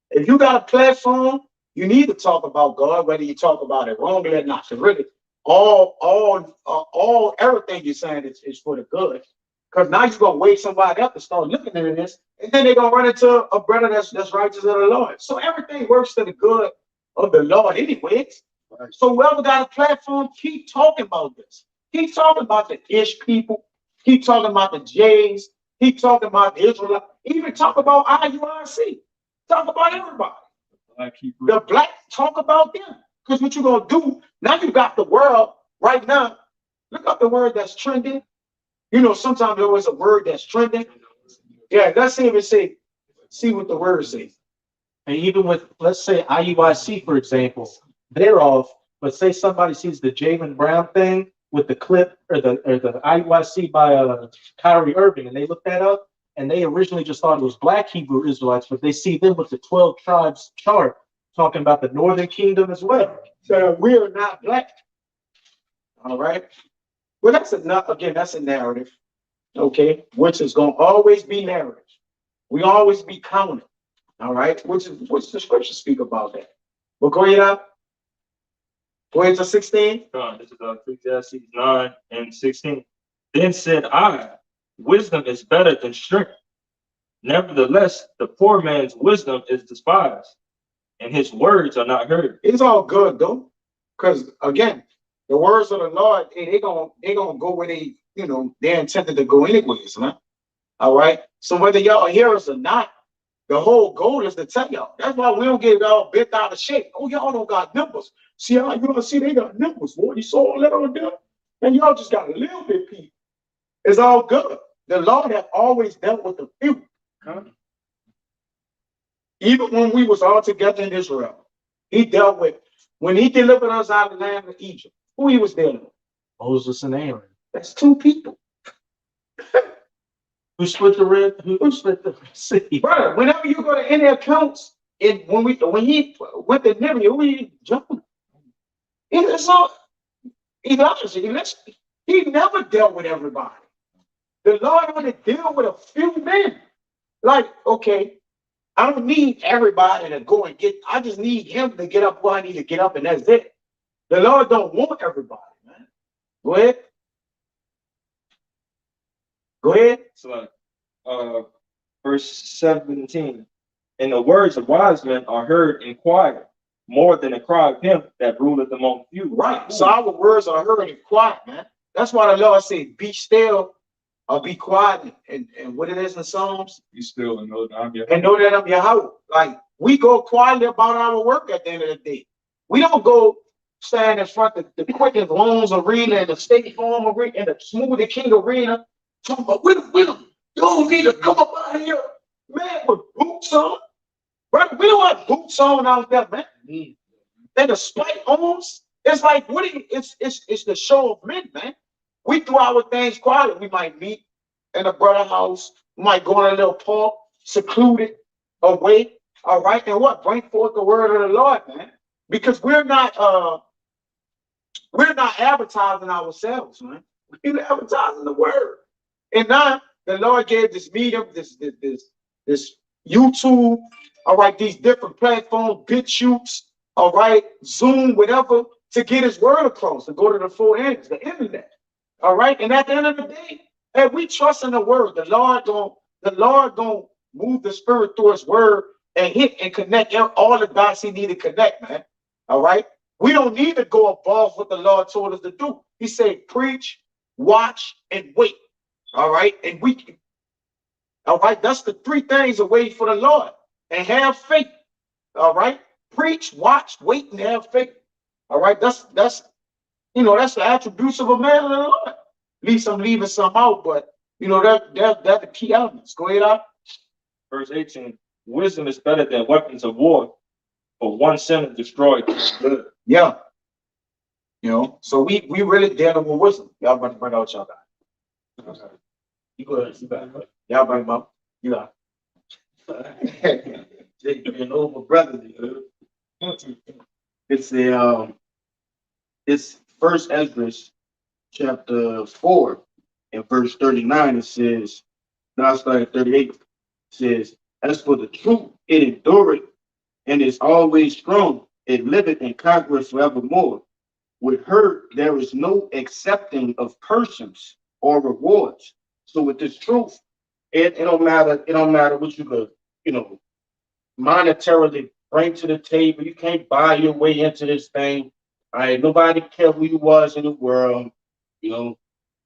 If you got a platform, you need to talk about God, whether you talk about it wrongly or not. So really, everything you're saying is for the good. Because now you're gonna wake somebody up to start looking at this, and then they're gonna run into a brother that's righteous of the Lord. So everything works to the good of the Lord anyways. Right. So whoever got a platform, keep talking about this. Keep talking about the Ish people. Keep talking about the Jays. Keep talking about the Israelites. Even talk about IURC. Talk about everybody. The black, talk about them. Because what you're going to do, Now you got the world right now. Look up the word that's trending. You know, sometimes there was a word that's trending. Yeah, let's see if it say, see what the word says. And even with, let's say IUIC, for example, they're off, but say somebody sees the Jalen Brown thing with the clip or the IUIC by Kyrie Irving, and they look that up, and they originally just thought it was Black Hebrew Israelites, but they see them with the 12 tribes chart talking about the Northern Kingdom as well. So we are not black. All right. Well, that's enough. Again, that's a narrative. Okay, which is going to always be narrative. We always be counted. All right, which the scripture speak about that. But go ahead up. Go ahead to 16. This is Ecclesiastes 9 and 16. Then said I, wisdom is better than strength. Nevertheless, the poor man's wisdom is despised, and his words are not heard. It's all good though, because again, the words of the Lord, they gonna go where they, you know, they're intended to go anyways, man. All right. So whether y'all hear us or not, the whole goal is to tell y'all. That's why we don't get all bent out of shape. Oh, y'all don't got numbers. See how you gonna see they got numbers, boy. You saw a little of them, and y'all just got a little bit people. It's all good. The Lord have always dealt with the few. Huh? Even when we was all together in Israel, he dealt with, when he delivered us out of the land of Egypt, who he was dealing with? Moses and Aaron. That's two people. Who split the red? Who split the sea? Brother, whenever you go to any accounts, when he went to Nineveh, we Jonah. It's all Elijah. He never dealt with everybody. The Lord only deal with a few men. Like, okay, I don't need everybody to go and get, I just need him to get up where I need to get up, and that's it. The Lord don't want everybody, man. Go ahead. Go ahead. So, verse 17. And the words of wise men are heard in quiet, more than the cry of him that ruleth among few. Right. So our words are heard in quiet, man. That's why the Lord said, be still or be quiet. And what it is in Psalms? Be still and know that I'm Yahweh. And know that I'm Yahawah. Like, we go quietly about our work at the end of the day. We don't go stand in front of the Quicken Loans Arena and the State Farm Arena and the Smoothie King Arena. Talking about, William, you don't need to come up out here, man, with boots on. Brother, we don't have boots on out there, man. And the spike ons, it's like, what? It's the show of men, man. We do our things quietly. We might meet in a brother house, we might go in a little park, secluded, away. All right, and what? Bring forth the word of the Lord, man. Because we're not advertising ourselves, man. We're advertising the word. And now the Lord gave this medium, this YouTube, all right, these different platforms, BitChutes, all right, Zoom, whatever, to get his word across, to go to the four ends, the internet. All right. And at the end of the day, hey, we trust in the word. The Lord gonna move the spirit through his word and hit and connect all the dots he need to connect, man. All right. We don't need to go above what the Lord told us to do. He said, preach, watch, and wait. All right. And all right, that's the three things to wait for the Lord. And have faith. All right. Preach, watch, wait, and have faith. All right. That's the attributes of a man of the Lord. At least I'm leaving some out, but you know, that's the key elements. Go ahead, out. Verse 18. Wisdom is better than weapons of war, for one sin is destroyed. Yeah. You know, so we really dealing with wisdom. Y'all better bring out y'all guys. You go ahead, you back. Y'all bring them up. You got An over brother. It's First Ezra chapter 4 and verse 39. It says, now starting 38, it says, as for the truth, it endureth and is always strong. It liveth and conquereth forevermore. With her, there is no accepting of persons or rewards. So with this truth, it don't matter what you could, monetarily bring to the table. You can't buy your way into this thing. All right, nobody care who you was in the world.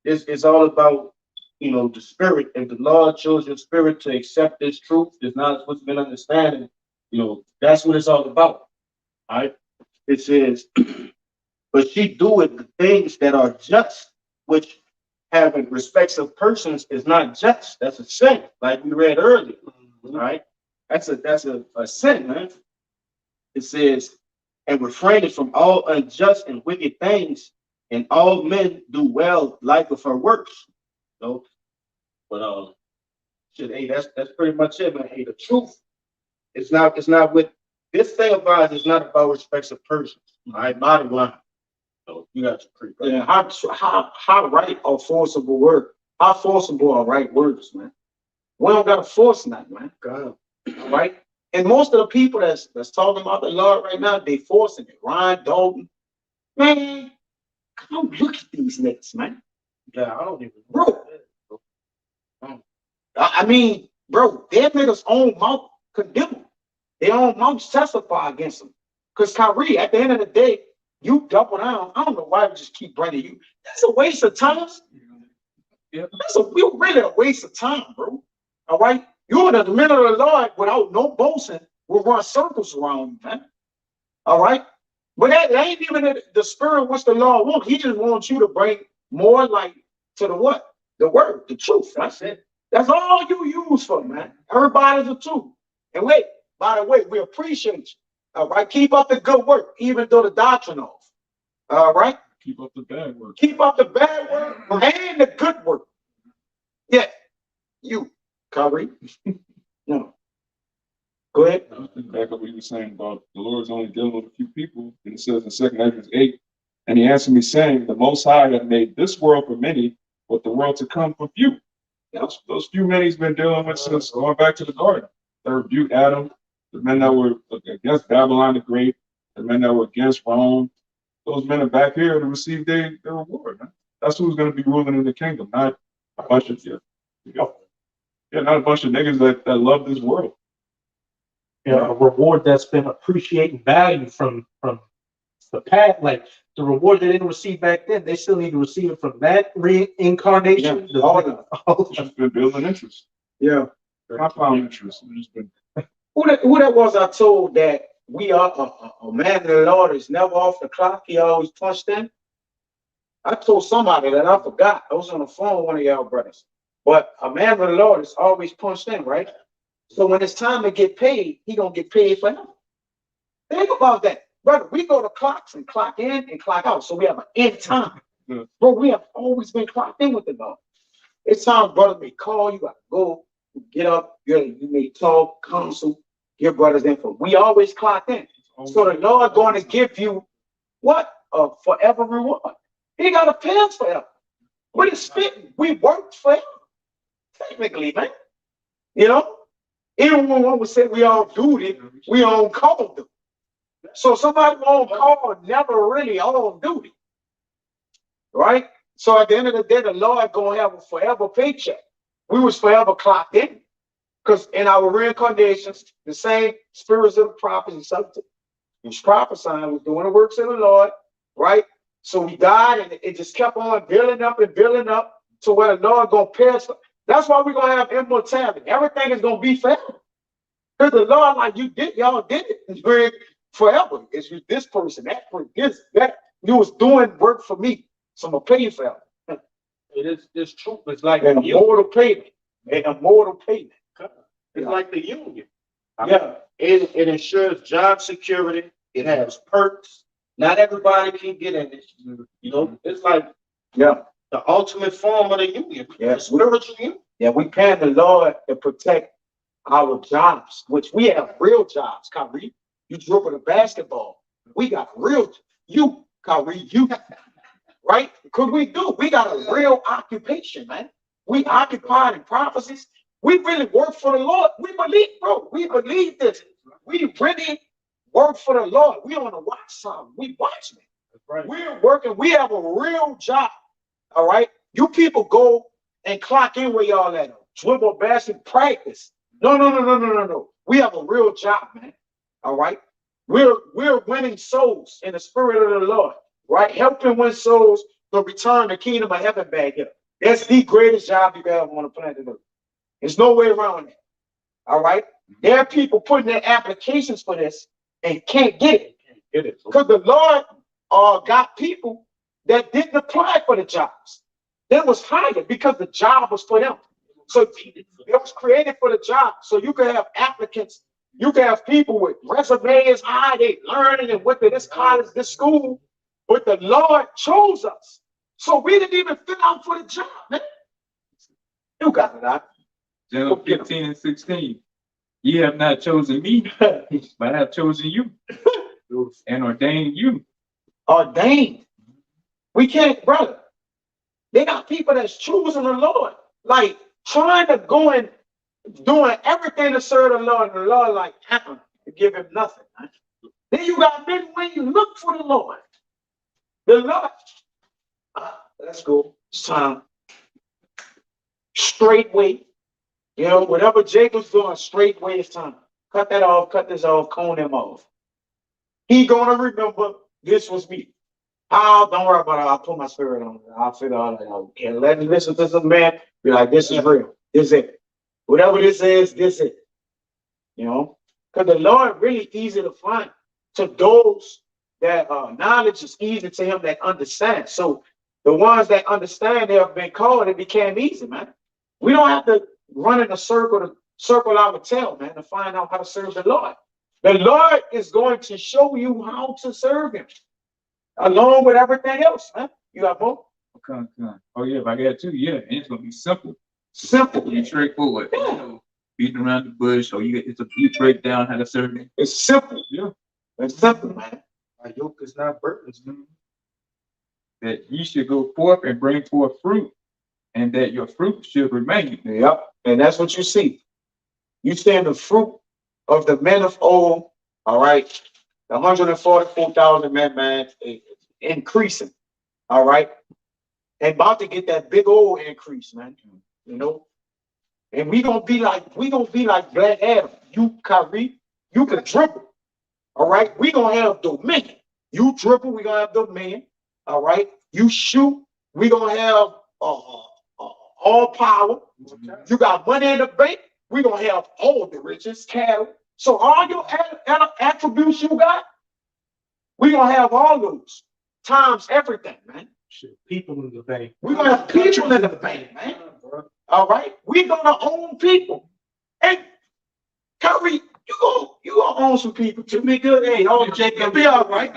It's all about, the spirit. If the Lord chose your spirit to accept this truth, it's not what's been understanding. That's what it's all about. All right. It says, but she doeth the things that are just, which having respects of persons is not just. That's a sin, like we read earlier. All right, that's a sin, man. It says, and refraineth from all unjust and wicked things, and all men do well like of her works. So, but shit, hey, that's pretty much it, man. Hey, the truth. It's not with this thing about it is not about respects of persons. All right, bottom line. So you got to pre. Yeah, how right or forcible word? How forcible are right words, man? We don't gotta force nothing, man. God. All right. And most of the people that's talking about the Lord right now, they forcing it. Ryan Dalton, man, come look at these niggas, man. Yeah, I don't even Bro. I mean, bro, their niggas own mouth condemn them. Their own mouth testify against them. Because Kyrie, at the end of the day, you double down. I don't know why we just keep bringing you. That's a waste of time. That's really a waste of time, bro. All right? You're in the middle of the Lord without no boasting will run circles around you, man. All right? But that ain't even the spirit which the Lord wants. He just wants you to bring more light to the what? The word, the truth. That's it. That's all you use for, man. Everybody's a tool. And wait, by the way, we appreciate you. All right? Keep up the good work, even though the doctrine off. All right? Keep up the bad work. Keep up the bad work and the good work. Yeah. You, Kyrie. No. Go ahead. Back up what you were saying about the Lord's only dealing with a few people. And it says in 2 Ezra 8, and he answered me saying, the Most High hath made this world for many, but the world to come for few. Those few many he's been dealing with since going back to the garden. They rebuked Adam, the men that were against Babylon the Great, the men that were against Rome. Those men are back here to receive their reward. Man. That's who's going to be ruling in the kingdom, not a bunch of not a bunch of niggas that love this world. A reward that's been appreciating value from the past, like the reward they didn't receive back then, they still need to receive it from that reincarnation. Yeah, It's just been building interest. Yeah. Compound interest. It's just been. Who that was I told that we are a man of the Lord is never off the clock. He always punched in. I told somebody that I forgot. I was on the phone with one of y'all brothers. But a man of the Lord is always punched in, right? So when it's time to get paid, he gonna get paid forever. Think about that. Brother, we go to clocks and clock in and clock out. So we have an end time. Yeah. Bro, we have always been clocked in with the Lord. It's time brother may call, you gotta go, get up, you may talk, counsel, give brothers info. We always clocked in. So the Lord going to give you what? A forever reward. He got to pay us forever. What is spitting? We worked forever. Technically, man. You know? Even when one would say we all do it, we on call them. So somebody on call never really on duty. Right? So at the end of the day, the Lord gonna have a forever paycheck. We was forever clocked in. Because in our reincarnations, the same spirits of the prophets and something was prophesying, was doing the works of the Lord, right? So we died and it just kept on building up to where the Lord gonna pay us. That's why we're gonna have immortality. Everything is gonna be forever. Because the Lord, like y'all did it. It's very forever. It's you, this person, that person, this, that. You was doing work for me. So I'm gonna pay you forever. It's true. It's like An immortal payment. An immortal payment. It's like the union. Yeah. It ensures job security. It has perks. Not everybody can get in it. You know, it's like Yeah. the ultimate form of the union. Yes. Spiritual union. Yeah, we paying the Lord to protect our jobs, which we have real jobs, Kyrie. You dribbling a basketball. We got real, Kyrie, right? Because we do. We got a real occupation, man. We occupied in prophecies. We really work for the Lord. We believe, bro. We believe this. We really work for the Lord. We on the watch side. We watchmen. Right. We're working. We have a real job. All right. You people go and clock in where y'all at. Dribble basket practice. No. We have a real job, man. All right. We're winning souls in the spirit of the Lord. Right. Helping win souls to return the kingdom of heaven back here. That's the greatest job you ever want to planet Earth. There's no way around it. All right. There are people putting their applications for this and can't get it. Because the Lord got people that didn't apply for the jobs. They was hired because the job was for them. So it was created for the job. So you can have applicants, you can have people with resumes, high, they learning and went to this college, this school, but the Lord chose us. So we didn't even fit out for the job, man. You got it, Doc. John 15 and 16. Ye have not chosen me, but I have chosen you and ordained you. Ordained. We can't, brother. They got people that's choosing the Lord, like trying to go and doing everything to serve the Lord, and the Lord like, to give him nothing. Right? Then you got men when you look for the Lord. The Lord, let's go. It's time. Straight way. You know, whatever Jacob's doing, straight way it's time. Cut that off, cut this off, cone him off. He gonna remember this was me. Don't worry about it. I'll put my spirit on it. I'll figure all that out. Okay, let me listen to some man. Be like, this is real. This is it. Whatever this is, this is it. You know, because the Lord really easy to find to those that knowledge is easy to him that understand. So the ones that understand, they have been called. It became easy, man. We don't have to run in a circle to circle our tail, man, to find out how to serve the Lord. The Lord is going to show you how to serve him, along with everything else, man. You got more? Okay. Oh yeah, if I got two, yeah, and it's gonna be simple. Simple. Be straightforward. You know, beating around the bush, or it's a deep breakdown how to serve it. It's simple. Yeah. It's simple, man. My yoke is not burdens. That ye should go forth and bring forth fruit, and that your fruit should remain. Yep. And that's what you see. You see the fruit of the men of old, all right? The 144,000 men, man, increasing, all right? And about to get that big old increase, man. You know? And we gonna be like Black Adam. You, Kyrie, you can dribble. All right. We gonna have dominion. You dribble, we gonna have dominion. All right. You shoot, we gonna have all power. You got money in the bank, we gonna have all the riches, cattle. So all your attributes you got, we gonna have all those times everything, man. People in the bank. We gonna have people in the bank, man. All right, we gonna own people. And Kyrie, you gonna own some people to be good. Hey, all Jake, you'll be all right.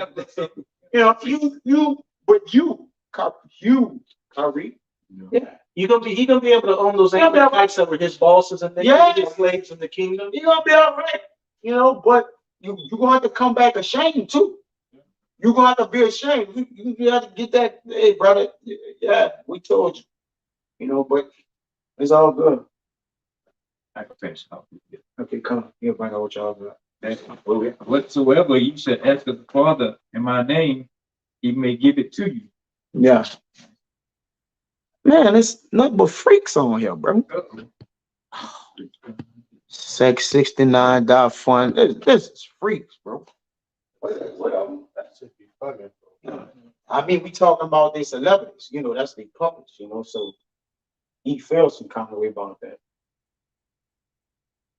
You know, Kyrie, yeah. He gonna be able to own those Amalekites that were his bosses and his slaves in the kingdom. You're gonna be all right, you know, but you're gonna have to come back ashamed too. You're gonna have to be ashamed. You have to get that, hey brother, yeah, we told you. You know, but it's all good. I can finish. Okay, come. You'll bring out what y'all got. Whatsoever you should ask of the Father in my name, he may give it to you. Yeah. Man, it's nothing but freaks on here, bro. Sex 69 fun. This is freaks, bro. That should be funny. I mean, we talking about these celebrities, you know, that's the puppets, you know, so he feels some kind of way about that.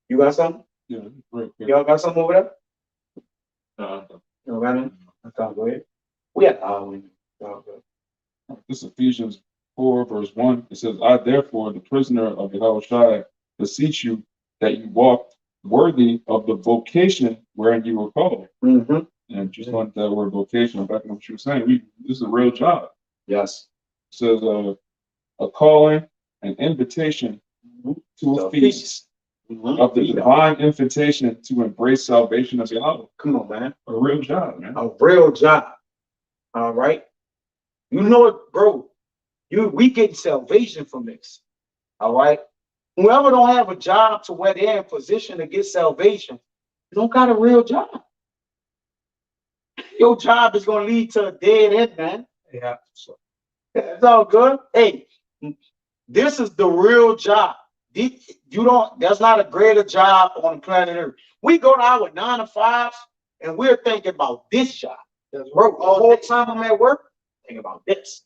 You got something? Yeah, right. Y'all got something over there? No. You got it? Okay, go ahead. We had This is Ephesians 4, verse 1. It says, I therefore, the prisoner of Yahawashi, beseech you that you walk worthy of the vocation wherein you were called. Mm-hmm. And just like that word vocation, back on what you were saying, this is a real job. Yes. It says a calling, an invitation to a feast of the divine invitation to embrace salvation as Yahweh. Come on, man. A real job, man. A real job. All right. You know it, bro. We getting salvation from this. All right. Whoever don't have a job to where they're in position to get salvation, you don't got a real job. Your job is gonna lead to a dead end, man. Yeah. It's all good. Hey, this is the real job. There's not a greater job on the planet Earth. We go to our 9 to 5s and we're thinking about this job. Work all the whole time I'm at work, think about this.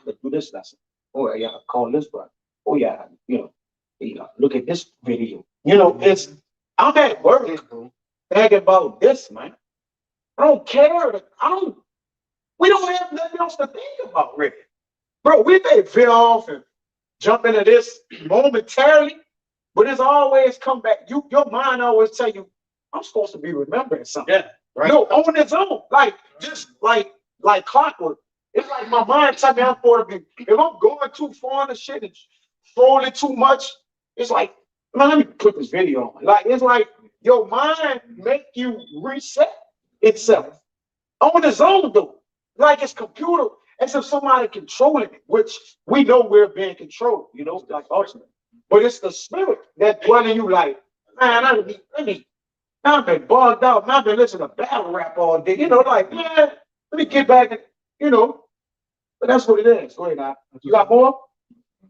Let's do this lesson. Oh yeah, call this brother. Oh yeah, look at this video. You know, I'm at work thinking about this, man. I don't care. We don't have nothing else to think about, really. Bro, we may veer off and jump into this momentarily, but it's always come back. Your mind always tell you, I'm supposed to be remembering something. Yeah, right. No, on its own, like just like clockwork. It's like my mind tell me I'm supposed to be. If I'm going too far in the shit and trolling too much, it's like, man, let me put this video on. Like it's like your mind make you reset itself on its own, though. Like it's computer, as if somebody controlling it, which we know we're being controlled. You know, like ultimately. But it's the spirit that dwelling you. Like, man, I've been bugged out. Man, I've been listening to battle rap all day. You know, like, man, let me get back and, you know, but that's what it is. Go ahead, now. You got more?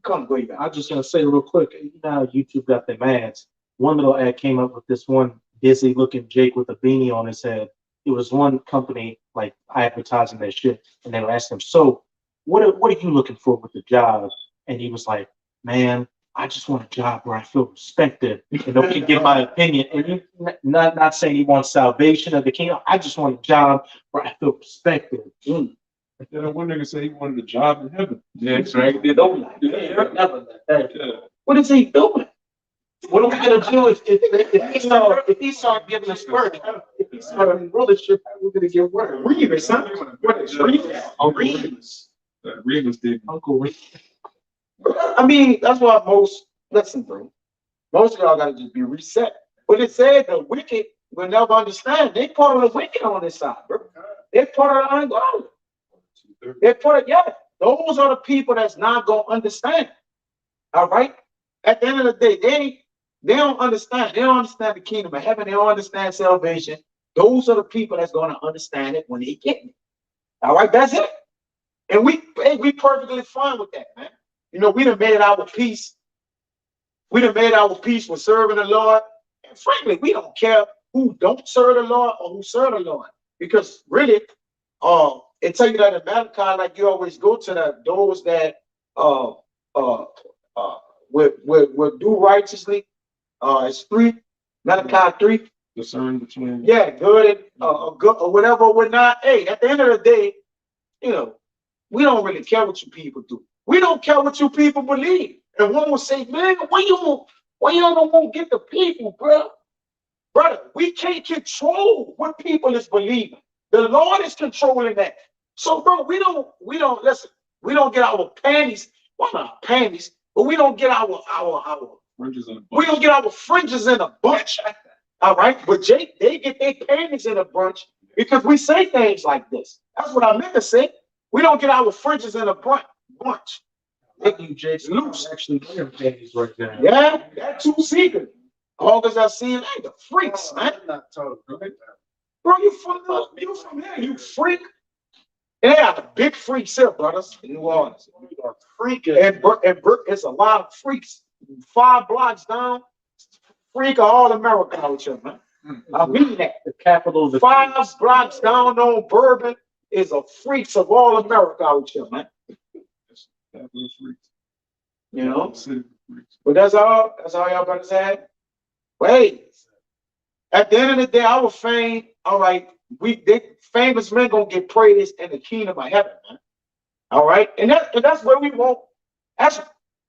Come, go ahead. I just want to say real quick, you know how YouTube got them ads. One little ad came up with this one busy looking Jake with a beanie on his head. It was one company like advertising their shit, and they were asking him, so what are you looking for with the job? And he was like, man, I just want a job where I feel respected and nobody can give my opinion. And he, not saying he wants salvation of the kingdom. I just want a job where I feel respected. Yeah, one nigga said he wanted a job in heaven. Yeah, that's right. They don't like that. Yeah. What is he doing? What are we gonna do if he start giving us word? If he start rulership, how are we gonna get word? Reeves, son. What is Reeves? Oh, Reeves. Reeves did. Uncle Rick. I mean, that's why listen, bro. Most of y'all gotta just be reset. But it said the wicked will never understand. They part of the wicked on this side, bro. They're part of the ungodly. They're part of, yeah. Those are the people that's not gonna understand. All right. At the end of the day, they don't understand. They don't understand the kingdom of heaven. They don't understand salvation. Those are the people that's gonna understand it when they get it. All right, that's it. And we perfectly fine with that, man. You know, we done made our peace. We done made our peace with serving the Lord. And frankly, we don't care who don't serve the Lord or who serve the Lord. Because really, it tell you that in Malachi, like you always go to those that will do righteously. It's 3, Malachi 3. Discern between. Yeah, good and good or whatever or not. Hey, at the end of the day, you know, we don't really care what you people do. We don't care what you people believe. And one will say, man, why you don't want to get the people, bro? Brother, we can't control what people is believing. The Lord is controlling that. So, bro, we don't listen. We don't get our panties, well, not panties, but we don't get our Fringes in a bunch. we don't get our fringes in a bunch. All right, but they get their panties in a bunch because we say things like this. That's what I meant to say. We don't get our fringes in a bunch. I think Jason loose actually wearing panties right now. Yeah, that's too secret. All as I see it, ain't the freaks, man. I'm not talking. Bro, you from here, you freak. And they got the big freaks here, brothers, in New Orleans. Freaking. And it's a lot of freaks. 5 blocks down, freak of all America out here, man. I mean that. The capital of the 5 blocks down on Bourbon is a freaks of all America out here, man. Capital freaks. You know? City freaks. But that's all y'all brothers had. Wait. At the end of the day, our fame, all right, famous men gonna get praised in the kingdom of heaven, man. All right, and that's where we want. That's,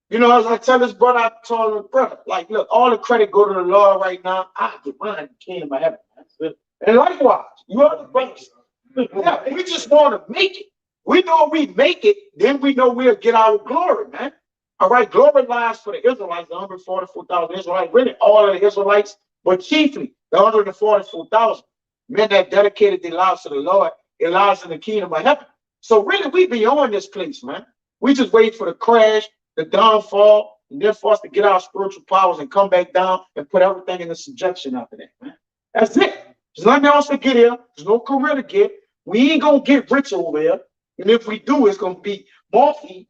you know, as I tell this brother, I told him, brother, like, look, all the credit go to the Lord right now. I get mine in the kingdom of heaven, man. And likewise, you other brothers, yeah, we just want to make it. We know we make it, then we know we'll get our glory, man. All right, glory lies for the Israelites, the 144,000 Israelites, really all of the Israelites, but chiefly the 144,000 men that dedicated their lives to the Lord, their lives in the kingdom of heaven. So really, we beyond this place, man. We just wait for the crash, the downfall, and then for us to get our spiritual powers and come back down and put everything in the subjection after that, man. That's it. There's nothing else to get here. There's no career to get. We ain't gonna get rich over here. And if we do, it's gonna be more feet.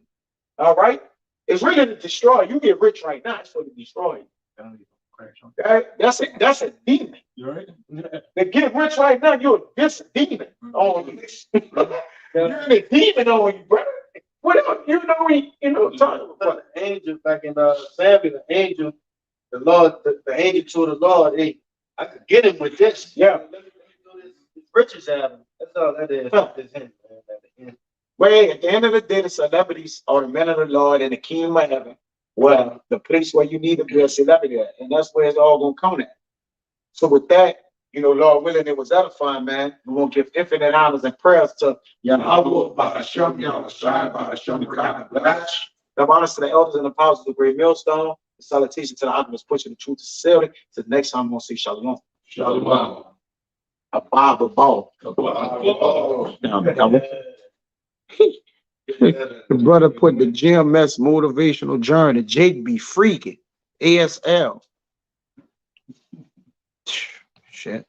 All right? It's really to destroy. You get rich right now, it's for to destroy you. That's it. That's a demon. You right? To get rich right now, you're a demon on you. You're a demon on you, brother. Whatever talking about. The angel back in Samuel, the angel, the Lord, the angel to the Lord, hey, I could get him with this. Yeah. Let me do this riches out of him. That's all that is. It's him, man. Wait, at the end of the day, the celebrities are the men of the Lord and the kingdom of heaven. Well, the place where you need to be a celebrity at, and that's where it's all gonna come at. So with that, Lord willing, it was edifying, man. We're gonna give infinite honors and prayers to YAHAWAH, bahasham, bahasham, bahasham. Give honors to the elders and apostles of the great millstone. The salutation to the alchemists pushing the truth to sincerity. So the next time I'm gonna say Shalawam. Shalawam. A Bible ball. The brother put the GMS motivational journey. Jake be freaking. ASL. Shit.